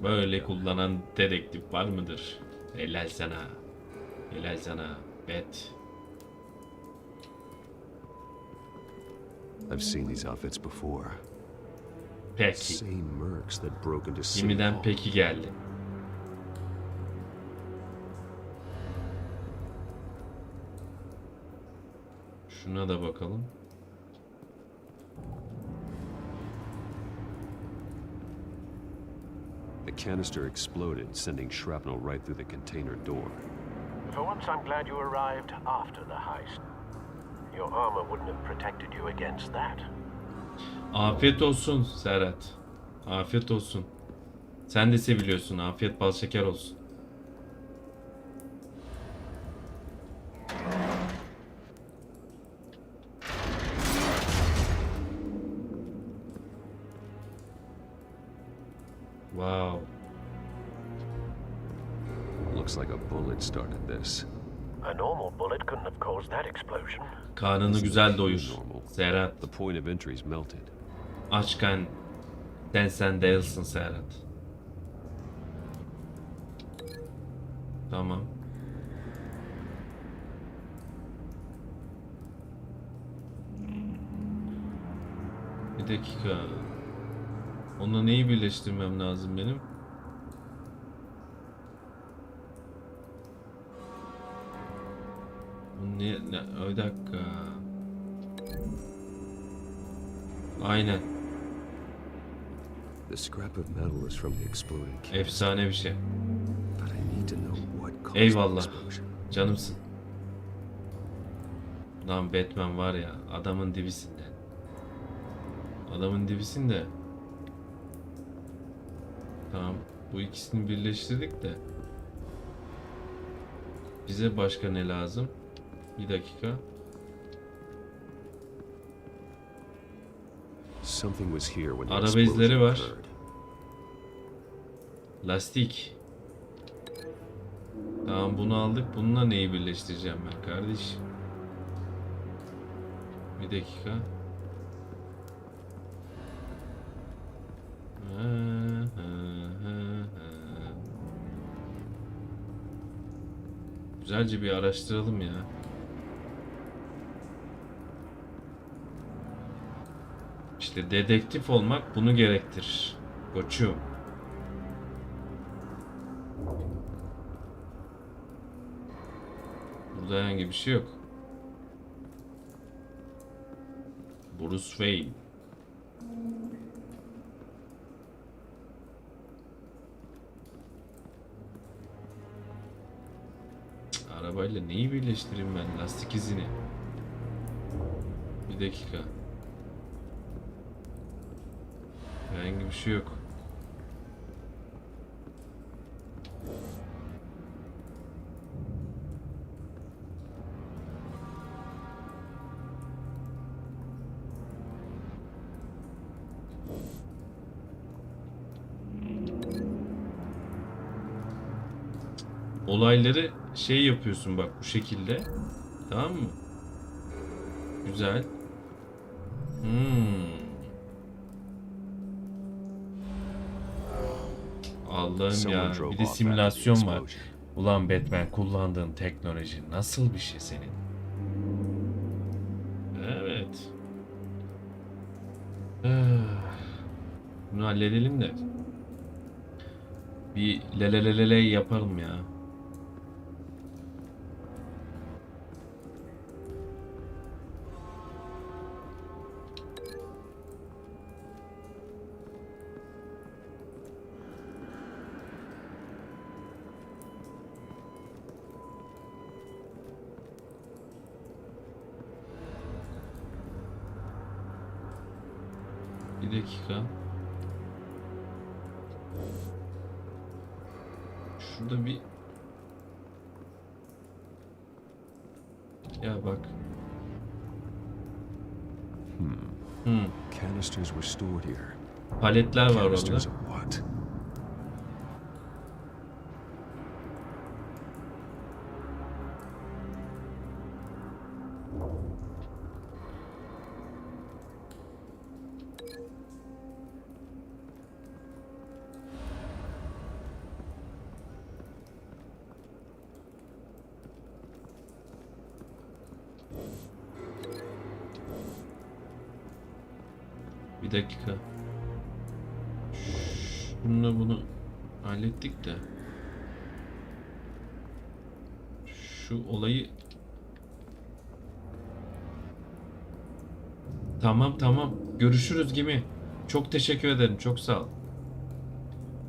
S1: böyle kullanan dedektif var mıdır? Helal sana. Helal sana. Bet.
S5: I've seen these outfits before.
S1: Peki.
S5: Same mercs that broke into City
S1: Şimdiden
S5: Hall.
S1: peki geldi. Şuna da bakalım.
S5: The canister exploded, sending shrapnel right through the container door.
S20: For once, I'm glad you arrived after the heist. Your armor wouldn't have protected you against that.
S1: Afiyet olsun Serhat. Afiyet olsun. Sen de seviliyorsun. Afiyet bal şeker olsun. Wow.
S5: Looks like a bullet started this.
S20: A normal bullet couldn't have caused that explosion.
S1: Karnını güzel doyur. Serhat.
S5: The point of entry is melted.
S1: Açken sen değilsin Serhat. Tamam. Bir dakika. Onunla neyi birleştirmem lazım benim? Bir dakika. Aynen.
S5: The scrap of metal is from the exploded canister.
S1: Efsane bir şey.
S5: But I need to know what caused the
S1: Eyvallah.
S5: explosion.
S1: Canımsın. Lan Batman var ya adamın dibisinde. Adamın dibisinde. Tamam. Bu ikisini birleştirdik de. Bize başka ne lazım? Bir dakika.
S5: Something was here when the
S1: Araba
S5: explosion
S1: izleri var.
S5: occurred.
S1: Lastik. Tamam bunu aldık. Bununla neyi birleştireceğim ben kardeş? Bir dakika. Güzelce bir araştıralım ya. İşte dedektif olmak bunu gerektirir. Koçum. Burada herhangi bir şey yok. Bruce Wayne. Arabayla neyi birleştireyim ben? Lastik izini. Bir dakika. Herhangi bir şey yok. Olayları şey yapıyorsun bak bu şekilde. Tamam mı? Güzel. Allah'ım ya. Bir de simülasyon var. Ulan Batman kullandığın teknoloji nasıl bir şey senin? Evet. Bunu halledelim de. Bir lelelelele yapalım ya. Bir dakika. Şurada bir... Ya bak.
S5: Canisters were stored here.
S1: Paletler var orada.
S5: Canisters of what?
S1: Bir dakika. Bununla bunu hallettik de. Şu olayı... Tamam. Görüşürüz gibi. Çok teşekkür ederim. Çok sağ ol.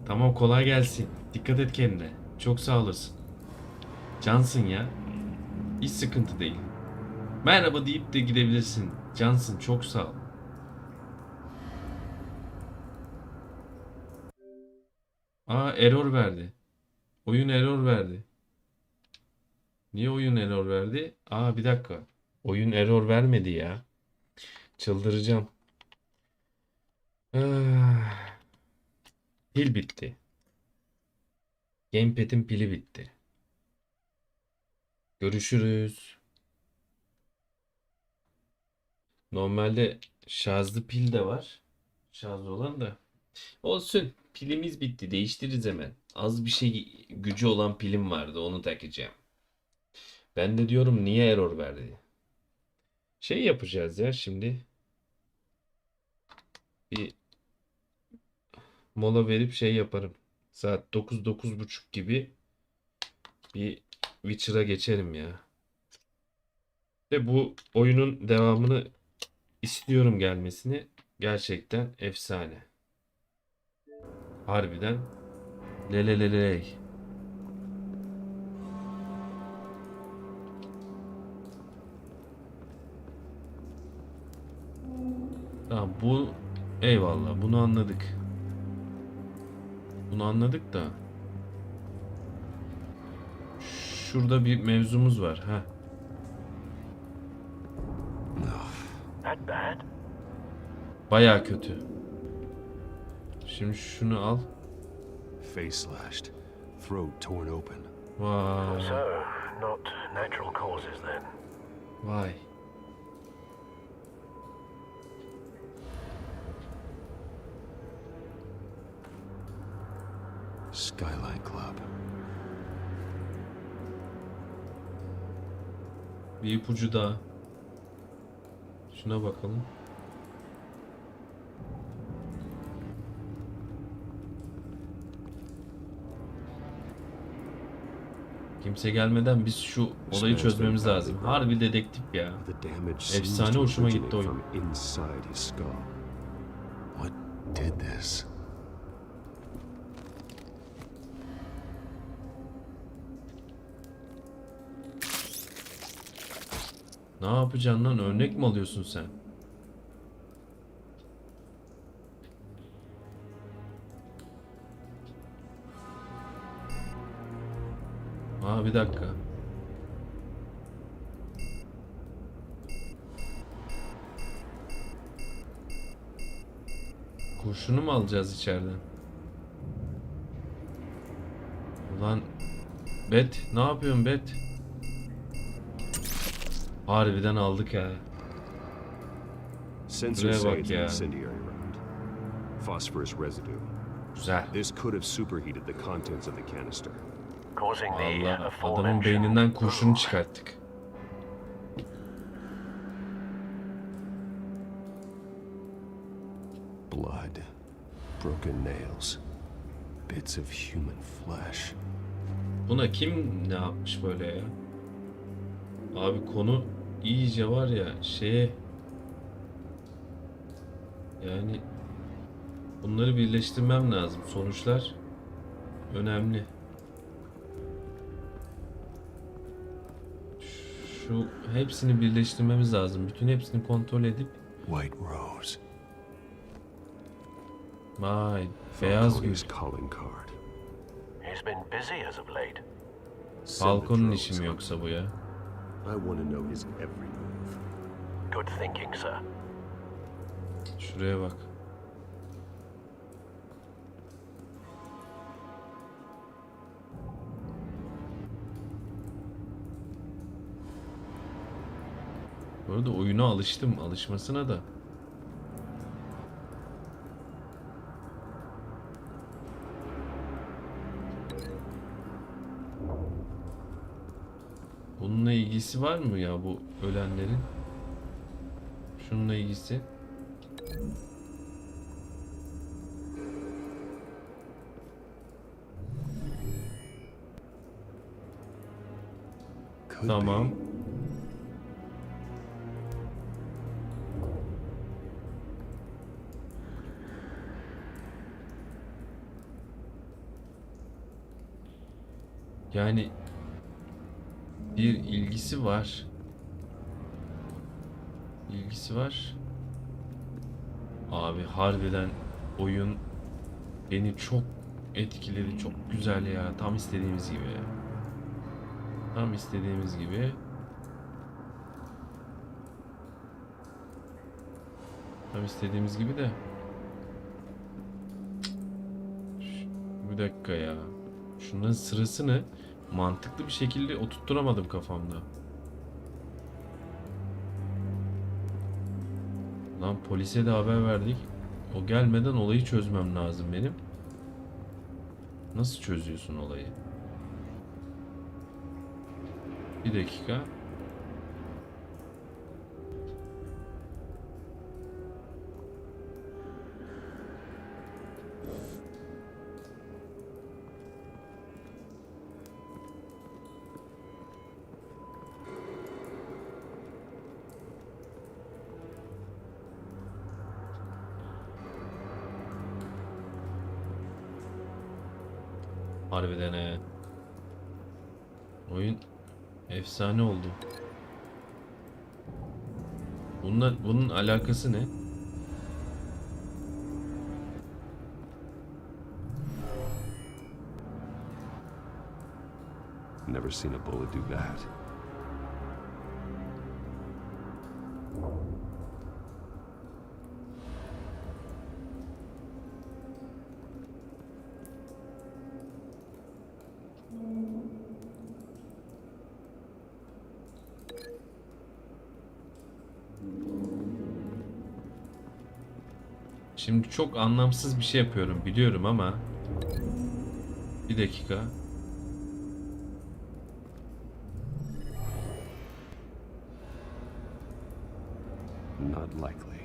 S1: Tamam, kolay gelsin. Dikkat et kendine. Çok sağ olasın. Cansın ya. Hiç sıkıntı değil. Merhaba deyip de gidebilirsin. Cansın, çok sağ ol. Error verdi. Oyun error verdi. Niye oyun error verdi? Bir dakika. Oyun error vermedi ya. Çıldıracağım. Pil bitti. Gamepad'in pili bitti. Görüşürüz. Normalde şarjlı pil de var. Şarjlı olan da. Olsun. Pilimiz bitti. Değiştiririz hemen. Az bir şey gücü olan pilim vardı. Onu takacağım. Ben de diyorum niye error verdi? Şey yapacağız ya şimdi. Bir mola verip şey yaparım. Saat 9-9:30 gibi bir Witcher'a geçerim ya. Ve bu oyunun devamını istiyorum gelmesini. Gerçekten efsane. Harbiden leleleley. Tamam, bu eyvallah, bunu anladık. Bunu anladık da şurada bir mevzumuz var ha. Bayağı kötü. Şimdi şunu al.
S6: Face slashed, throat torn open.
S1: Vay.
S20: So, not natural causes then.
S1: Vay.
S6: Skyline Club.
S1: Bir ipucu daha. Şuna bakalım. Kimse gelmeden biz şu olayı çözmemiz lazım. Harbi dedektif ya. Efsane, hoşuma gitti oyun.
S6: What did this?
S1: Ne yapacaksın lan? Örnek mi alıyorsun sen? Bir dakika. Kurşunu mu alacağız içeriden? Ulan Bet, ne yapıyorsun Bet? Harbiden aldık ha.
S6: Sensors
S1: Buraya
S6: say
S1: bak
S6: it's
S1: ya.
S6: incendiary round. Phosphorus residue.
S1: Güzel.
S6: This could have superheated the contents of the canister.
S20: Causing the
S1: Allah, adamın
S20: aforementioned
S1: beyninden kurşunu çıkarttık.
S6: Blood, broken nails, bits of human flesh.
S1: Buna kim ne yapmış böyle ya? Abi konu iyice var ya şeye, yani bunları birleştirmem lazım. Sonuçlar önemli. Şu hepsini birleştirmemiz lazım. Bütün hepsini kontrol edip.
S6: White Rose.
S1: Vay, beyaz gül.
S6: Calling card.
S20: He's been busy as of late.
S1: Falcon'un işi mi yoksa bu ya?
S6: I want to know his every move.
S20: Good thinking, sir.
S1: Şuraya bak. Bu arada oyuna alıştım. Alışmasına da. Bununla ilgisi var mı ya bu ölenlerin? Şununla ilgisi. Tamam. Yani bir ilgisi var. İlgisi var. Abi harbiden oyun beni çok etkiledi. Çok güzel ya. Tam istediğimiz gibi. Tam istediğimiz gibi. Tam istediğimiz gibi de. Bir dakika ya. Şunların sırasını mantıklı bir şekilde oturtturamadım kafamda. Lan polise de haber verdik. O gelmeden olayı çözmem lazım benim. Nasıl çözüyorsun olayı? Bir dakika. Harbiden he. Oyun efsane oldu. Bunun alakası ne?
S6: Never seen a bullet do that.
S1: Şimdi çok anlamsız bir şey yapıyorum biliyorum ama bir dakika.
S6: Not likely.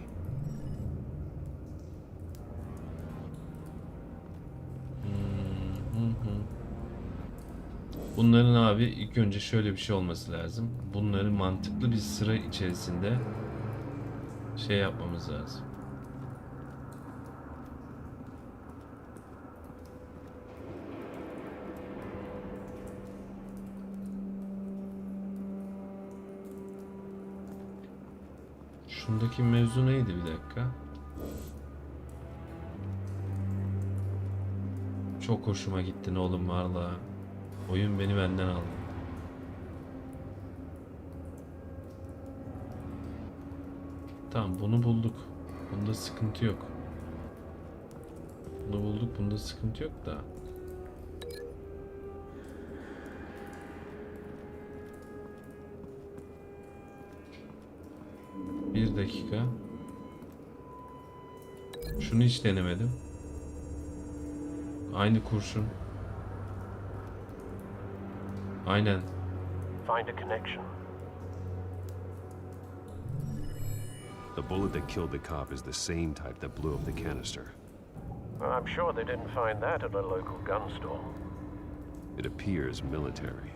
S1: Bunların abi ilk önce şöyle bir şey olması lazım. Bunları mantıklı bir sıra içerisinde şey yapmamız lazım. Şundaki mevzu neydi bir dakika? Çok hoşuma gittin oğlum valla. Oyun beni benden aldı. Tamam bunu bulduk. Bunda sıkıntı yok. Bunu bulduk, bunda sıkıntı yok da. Bir dakika. Şunu hiç denemedim. Aynı kurşun. Aynen.
S20: Find a connection.
S6: The bullet that killed the cop is the same type that blew up the canister.
S20: I'm sure they didn't find that at a local gun store.
S6: It appears military.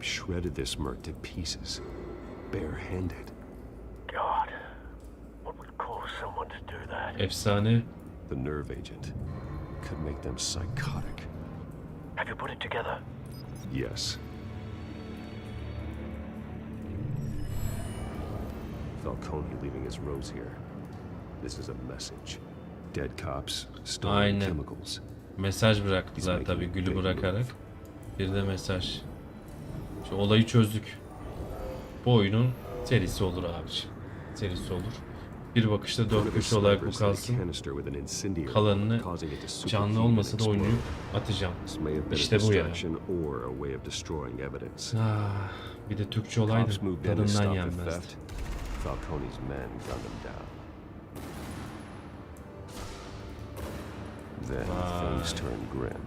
S6: Shredded this merc to pieces, barehanded.
S20: God, what would cause someone to do that?
S1: Efsane.
S6: The nerve agent could make them psychotic.
S20: Have you put it together?
S6: Yes. Falcone leaving his rose here. This is a message. Dead cops, stolen chemicals.
S1: Mesaj bıraktılar tabii gülü bırakarak. Bir de mesaj. Şu olayı çözdük. Bu oyunun serisi olur abiciğim. Serisi olur. Bir bakışta 4 köşe olarak bu kalsın. Kalanını canlı olmasa da oyunu atacağım. İşte bu ya. Ah, bir de Türkçe olaydı. Tadından yenmezdi.
S6: Falcone's men gunned him down. Then things turned grim.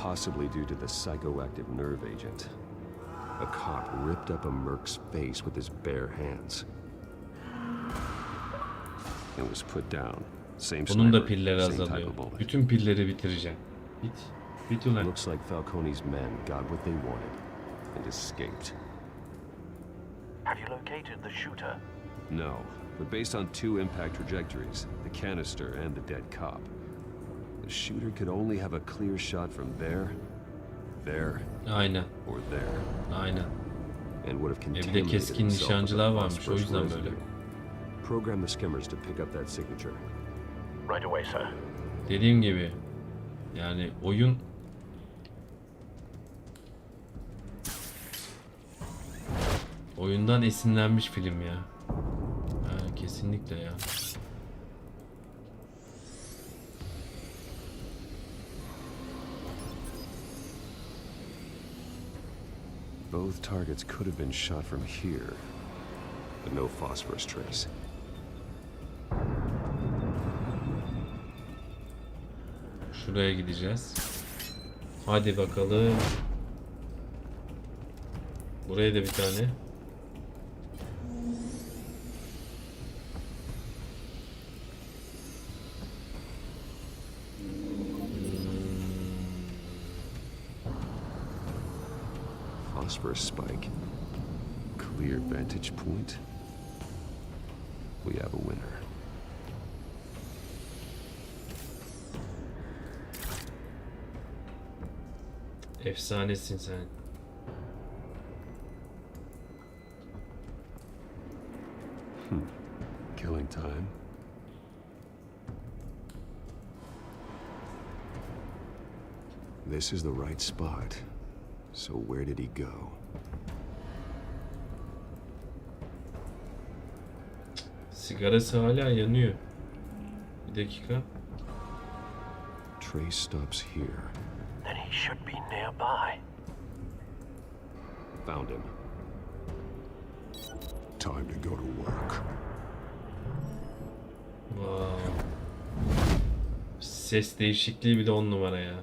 S6: Possibly due to the psychoactive nerve agent. A cop ripped up a merc's face with his bare hands. It was put down. Same
S1: Bunun da
S6: sniper,
S1: pilleri
S6: same type
S1: azalıyor.
S6: of bullet.
S1: Bütün pilleri bitireceğim. Bit ulan.
S6: Looks like Falcone's men got what they wanted and escaped.
S20: Have you located the shooter?
S6: No, but based on 2 impact trajectories, the canister and the dead cop, the shooter could only have a clear shot from there,
S1: Aynen.
S6: or there.
S1: Aynen.
S6: And would have
S1: Bir de
S6: contaminated
S1: keskin
S6: himself with
S1: nişancılar
S6: the
S1: varmış, o
S6: phosphorus
S1: yüzden
S6: residue.
S1: böyle.
S6: Program the skimmers to pick up that signature.
S20: Right away, sir.
S1: Dediğim gibi yani oyun oyundan esinlenmiş film ya. Ha, kesinlikle ya.
S6: Both targets could have been shot from here, but no phosphorus trace.
S1: Şuraya gideceğiz. Hadi bakalım. Buraya da bir tane.
S6: Phosphorus spike. Clear vantage point. We have a winner.
S1: Efsanesin sen.
S6: Killing time. This is the right spot. So where did he go?
S1: Sigarası hala yanıyor. Bir dakika.
S6: Trace stops here.
S20: Then he should be nearby.
S6: Found him.
S9: Time to go to work.
S1: Wow. Ses değişikliği bile 10 numara ya.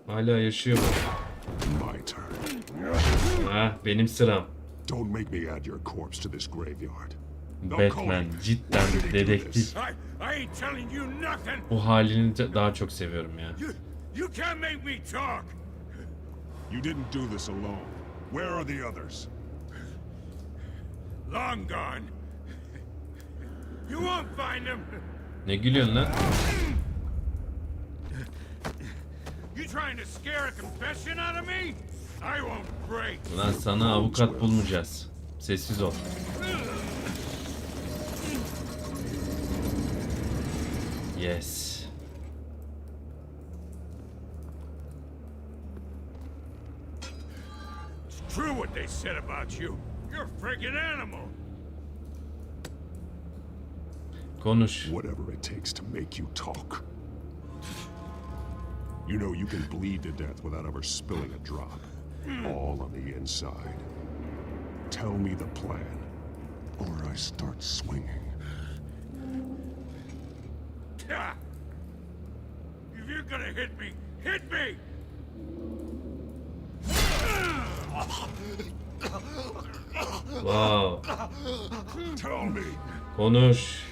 S1: Hala yaşıyor mu?
S9: My turn.
S1: Ha, benim sıram.
S9: Don't make me add your corpse to this graveyard.
S1: Batman cidden dedektif.
S2: I ain't telling you nothing.
S1: Bu halini daha çok seviyorum ya.
S2: You can't make me talk.
S9: You didn't do this alone. Where are the others?
S2: Long gone. You won't find them.
S1: Ne gülüyorsun lan?
S2: You trying to scare a confession out of me? I won't break.
S1: Ulan sana avukat bulmayacağız. Sessiz ol. Yes.
S2: It's true what they said about you. You're a friggin' animal.
S1: Konuş.
S9: Whatever it takes to make you talk. You know you can bleed to death without ever spilling a drop. All on the inside. Tell me the plan, or I start swinging.
S2: If you're gonna hit me, hit me!
S1: Wow.
S9: Tell me.
S1: Konuş.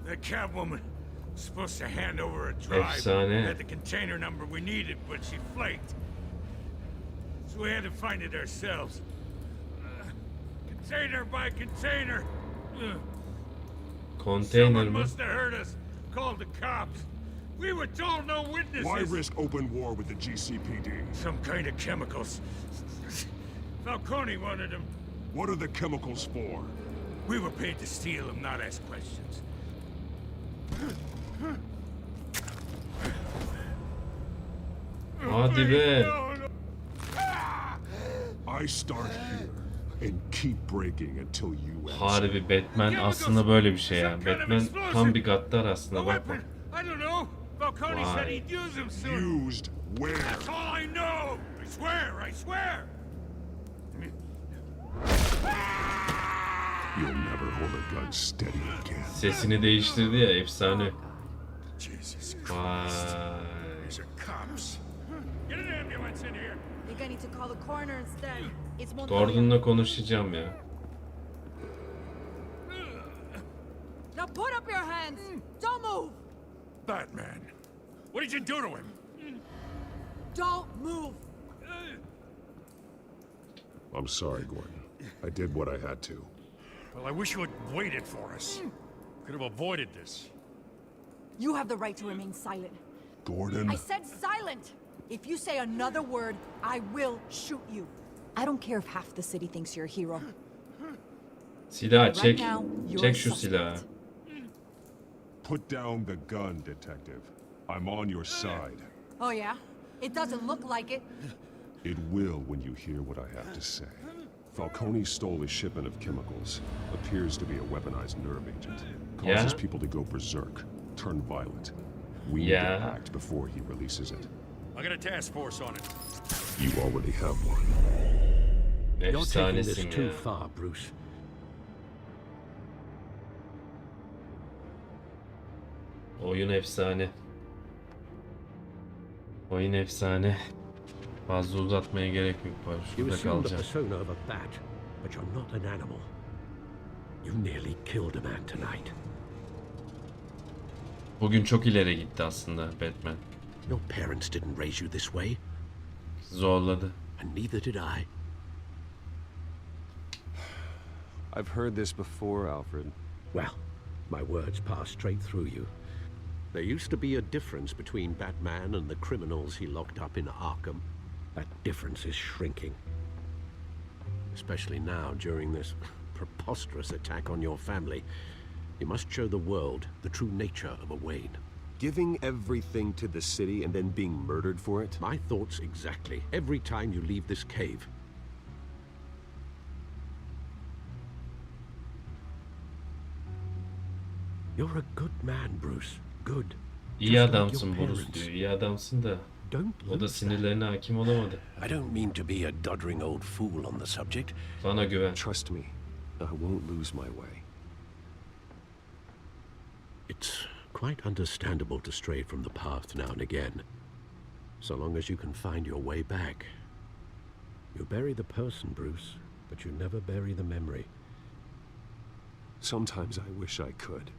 S2: The Catwoman was supposed to hand over a drive.
S1: Efsane.
S2: Had the container number we needed, but she flaked. So we had to find it ourselves. Container by container.
S1: Konteyner
S2: Someone
S1: mi?
S2: must have heard us. Called the cops. We were told no witnesses.
S9: Why risk open war with the GCPD?
S2: Some kind of chemicals. Falcone wanted them.
S9: What are the chemicals for?
S2: We were paid to steal them, not ask questions.
S1: Hadi be.
S9: I start here.
S21: and keep breaking until you answer.
S1: Harbi Batman aslında böyle bir şey ya. Batman tam bir gaddar aslında bak.
S2: I don't know. Falcone said he'd use them soon.
S21: Used where?
S2: That's all I know. I swear, I swear.
S21: You'll never hold a gun steady again.
S1: Sesini değiştirdi ya, efsane.
S2: Jesus
S1: Vay.
S2: These are cops. Get an ambulance in here.
S19: You're gonna need to call the coroner instead. It's more
S1: Gordon'la konuşacağım ya.
S19: Now put up your hands. Don't move.
S2: Batman. What did you do to him?
S19: Don't move.
S21: I'm sorry, Gordon. I did what I had to.
S16: Well, I wish you had waited for us. Could have avoided this.
S19: You have the right to remain silent.
S21: Gordon.
S19: I said silent. If you say another word, I will shoot you. I don't care if half the city thinks you're a hero.
S1: Silah çek. Çek şu silahı.
S21: Put down the gun, detective. I'm on your side.
S19: Oh yeah? It doesn't look like it.
S21: It will when you hear what I have to say. Falcone stole a shipment of chemicals. Appears to be a weaponized nerve agent. Causes people to go berserk, turn violent. We need to act before he releases it.
S16: I got a task force on it.
S21: You already have one.
S5: You're taking this too far, Bruce.
S1: Oyun efsane. Oyun efsane. Fazla uzatmaya gerek yok.
S5: You
S1: Şurada
S5: assume the
S1: kalacağım.
S5: persona of a bat, but you're not an animal. You nearly killed a man tonight.
S1: Bugün çok ileri gitti aslında Batman.
S5: Your parents didn't raise you this way.
S1: Zorladı.
S5: And neither did I.
S6: I've heard this before, Alfred.
S5: Well, my words pass straight through you. There used to be a difference between Batman and the criminals he locked up in Arkham. That difference is shrinking. Especially now, during this preposterous attack on your family. You must show the world the true nature of a Wayne.
S6: Giving everything to the city and then being murdered for it?
S5: My thoughts exactly. Every time you leave this cave. You're a good man, Bruce. Good.
S1: İyi adamsın Bruce diyor. İyi adamsın da o da sinirlerine hakim olamadı.
S5: I don't mean to be a doddering old fool on the subject.
S1: Bana güven.
S6: Trust me, I won't lose my way.
S5: It's quite understandable to stray from the path now and again. So long as you can find your way back. You bury the person, Bruce, but you never bury the memory.
S6: Sometimes I wish I could.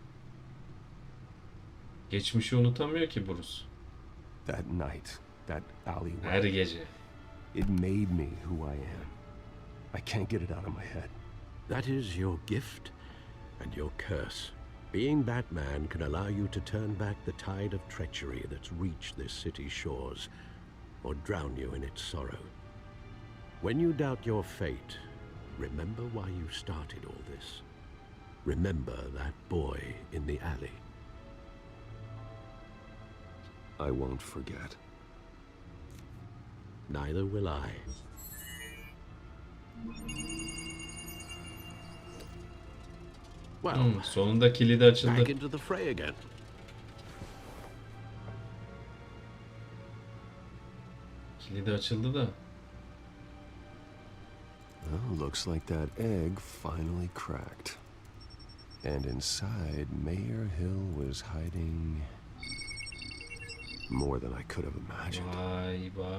S1: Geçmişi unutamıyor ki Bruce.
S6: That night, that alleyway.
S1: Her gece.
S6: It made me who I am. I can't get it out of my head.
S5: That is your gift and your curse. Being Batman can allow you to turn back the tide of treachery that's reached this city's shores, or drown you in its sorrow. When you doubt your fate, remember why you started all this. Remember that boy in the alley.
S6: I won't forget.
S5: Neither will I. Well,
S1: sonunda kilidi açıldı.
S5: Back into the fray again.
S1: Kilidi açıldı da.
S6: Well, looks like that egg finally cracked. And inside, Mayor Hill was hiding more than I could have imagined.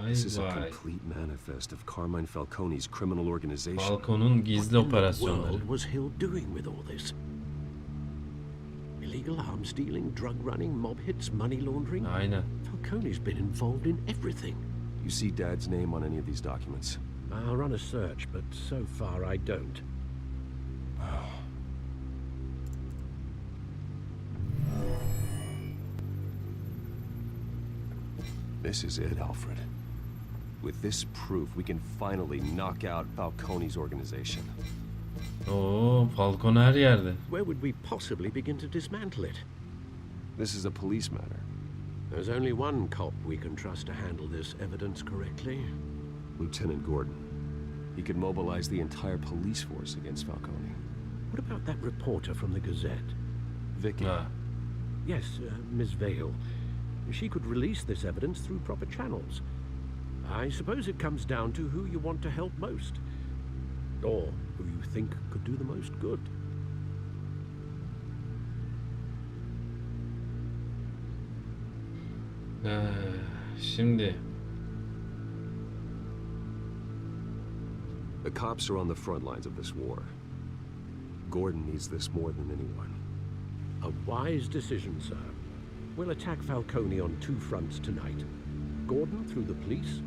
S6: This is a complete manifest of Carmine Falcone's criminal organization.
S1: Falcone'un gizli operasyonları.
S5: What was Hill doing with all this? Illegal arms dealing, drug running, mob hits, money laundering?
S1: Aynen.
S5: Falcone's been involved in everything.
S6: You see Dad's name on any of these documents?
S5: I'll run a search, but so far I don't.
S6: This is it, Alfred. With this proof, we can finally knock out Falcone's organization.
S1: Oo, Falcone her yerde.
S5: Where would we possibly begin to dismantle it?
S6: This is a police matter.
S5: There's only one cop we can trust to handle this evidence correctly.
S6: Lieutenant Gordon. He could mobilize the entire police force against Falcone.
S5: What about that reporter from the Gazette?
S6: Vicky.
S5: Yes, Miss Vale. She could release this evidence through proper channels. I suppose it comes down to who you want to help most. Or who you think could do the most good.
S1: Şimdi
S6: The cops are on the front lines of this war. Gordon needs this more than anyone.
S5: A wise decision, sir. We'll attack Falcone on two fronts tonight. Gordon through the police,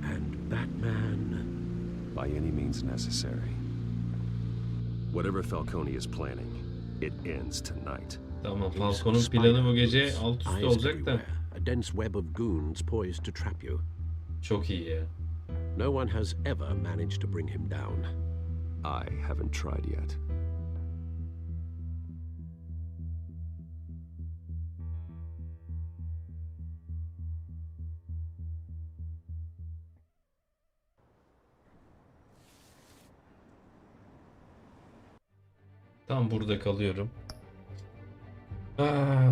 S5: and Batman...
S6: By any means necessary. Whatever Falcone is planning, it ends tonight.
S1: Tamam, Falcone'un planı bu gece alt üst olacak da.
S5: A dense web of goons poised to trap you.
S1: Çok iyi ya.
S5: No one has ever managed to bring him down.
S6: I haven't tried yet.
S1: Tam burada kalıyorum.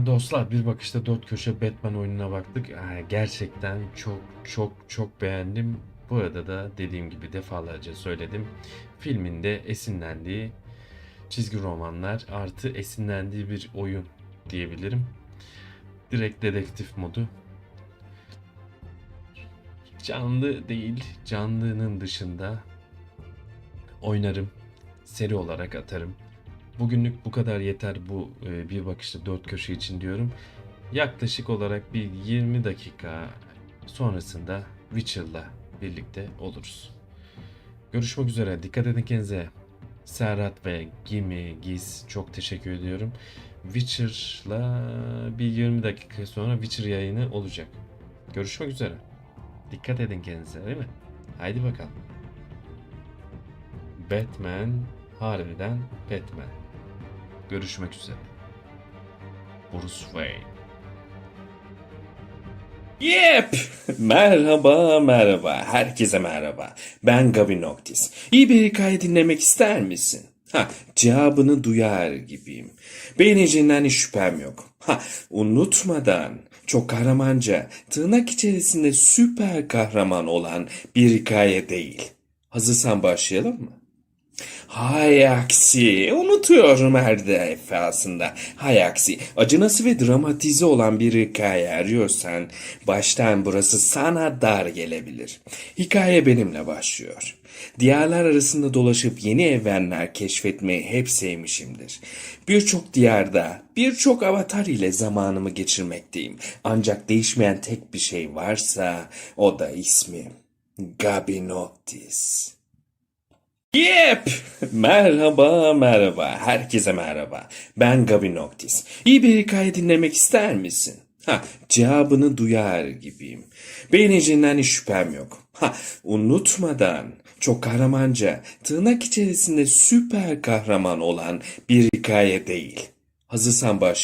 S1: Dostlar, bir bakışta dört köşe Batman oyununa baktık. Gerçekten çok beğendim. Bu arada da dediğim gibi defalarca söyledim. Filminde esinlendiği çizgi romanlar artı esinlendiği bir oyun diyebilirim. Direkt dedektif modu. Canlı değil, canlının dışında oynarım. Seri olarak atarım. Bugünlük bu kadar yeter bu bir bakışta dört köşe için diyorum. Yaklaşık olarak bir 20 dakika sonrasında Witcher'la birlikte oluruz. Görüşmek üzere. Dikkat edin kendinize. Serhat ve Giz çok teşekkür ediyorum. Witcher'la bir 20 dakika sonra Witcher yayını olacak. Görüşmek üzere. Dikkat edin kendinize, değil mi? Haydi bakalım. Batman harbiden Batman. Görüşmek üzere. Bruce Wayne.
S8: Yep! Merhaba. Herkese merhaba. Ben Gabi Noctis. İyi bir hikaye dinlemek ister misin? Cevabını duyar gibiyim. Beğeneceğinden hiç şüphem yok. Unutmadan çok kahramanca, tırnak içerisinde süper kahraman olan bir hikaye değil. Hazırsan başlayalım mı? Hay aksi, unutuyorum her defasında. Hay aksi, acınası ve dramatize olan bir hikaye arıyorsan baştan burası sana dar gelebilir. Hikaye benimle başlıyor. Diyarlar arasında dolaşıp yeni evrenler keşfetmeyi hep sevmişimdir. Birçok diyarda, birçok avatar ile zamanımı geçirmekteyim. Ancak değişmeyen tek bir şey varsa o da ismim. Gabi Noctis. Yep! Merhaba. Herkese merhaba. Ben Gabi Noctis. İyi bir hikaye dinlemek ister misin? Cevabını duyar gibiyim. Beğeneceğinden hiç şüphem yok. Unutmadan çok kahramanca, tırnak içerisinde süper kahraman olan bir hikaye değil. Hazırsan başlayalım.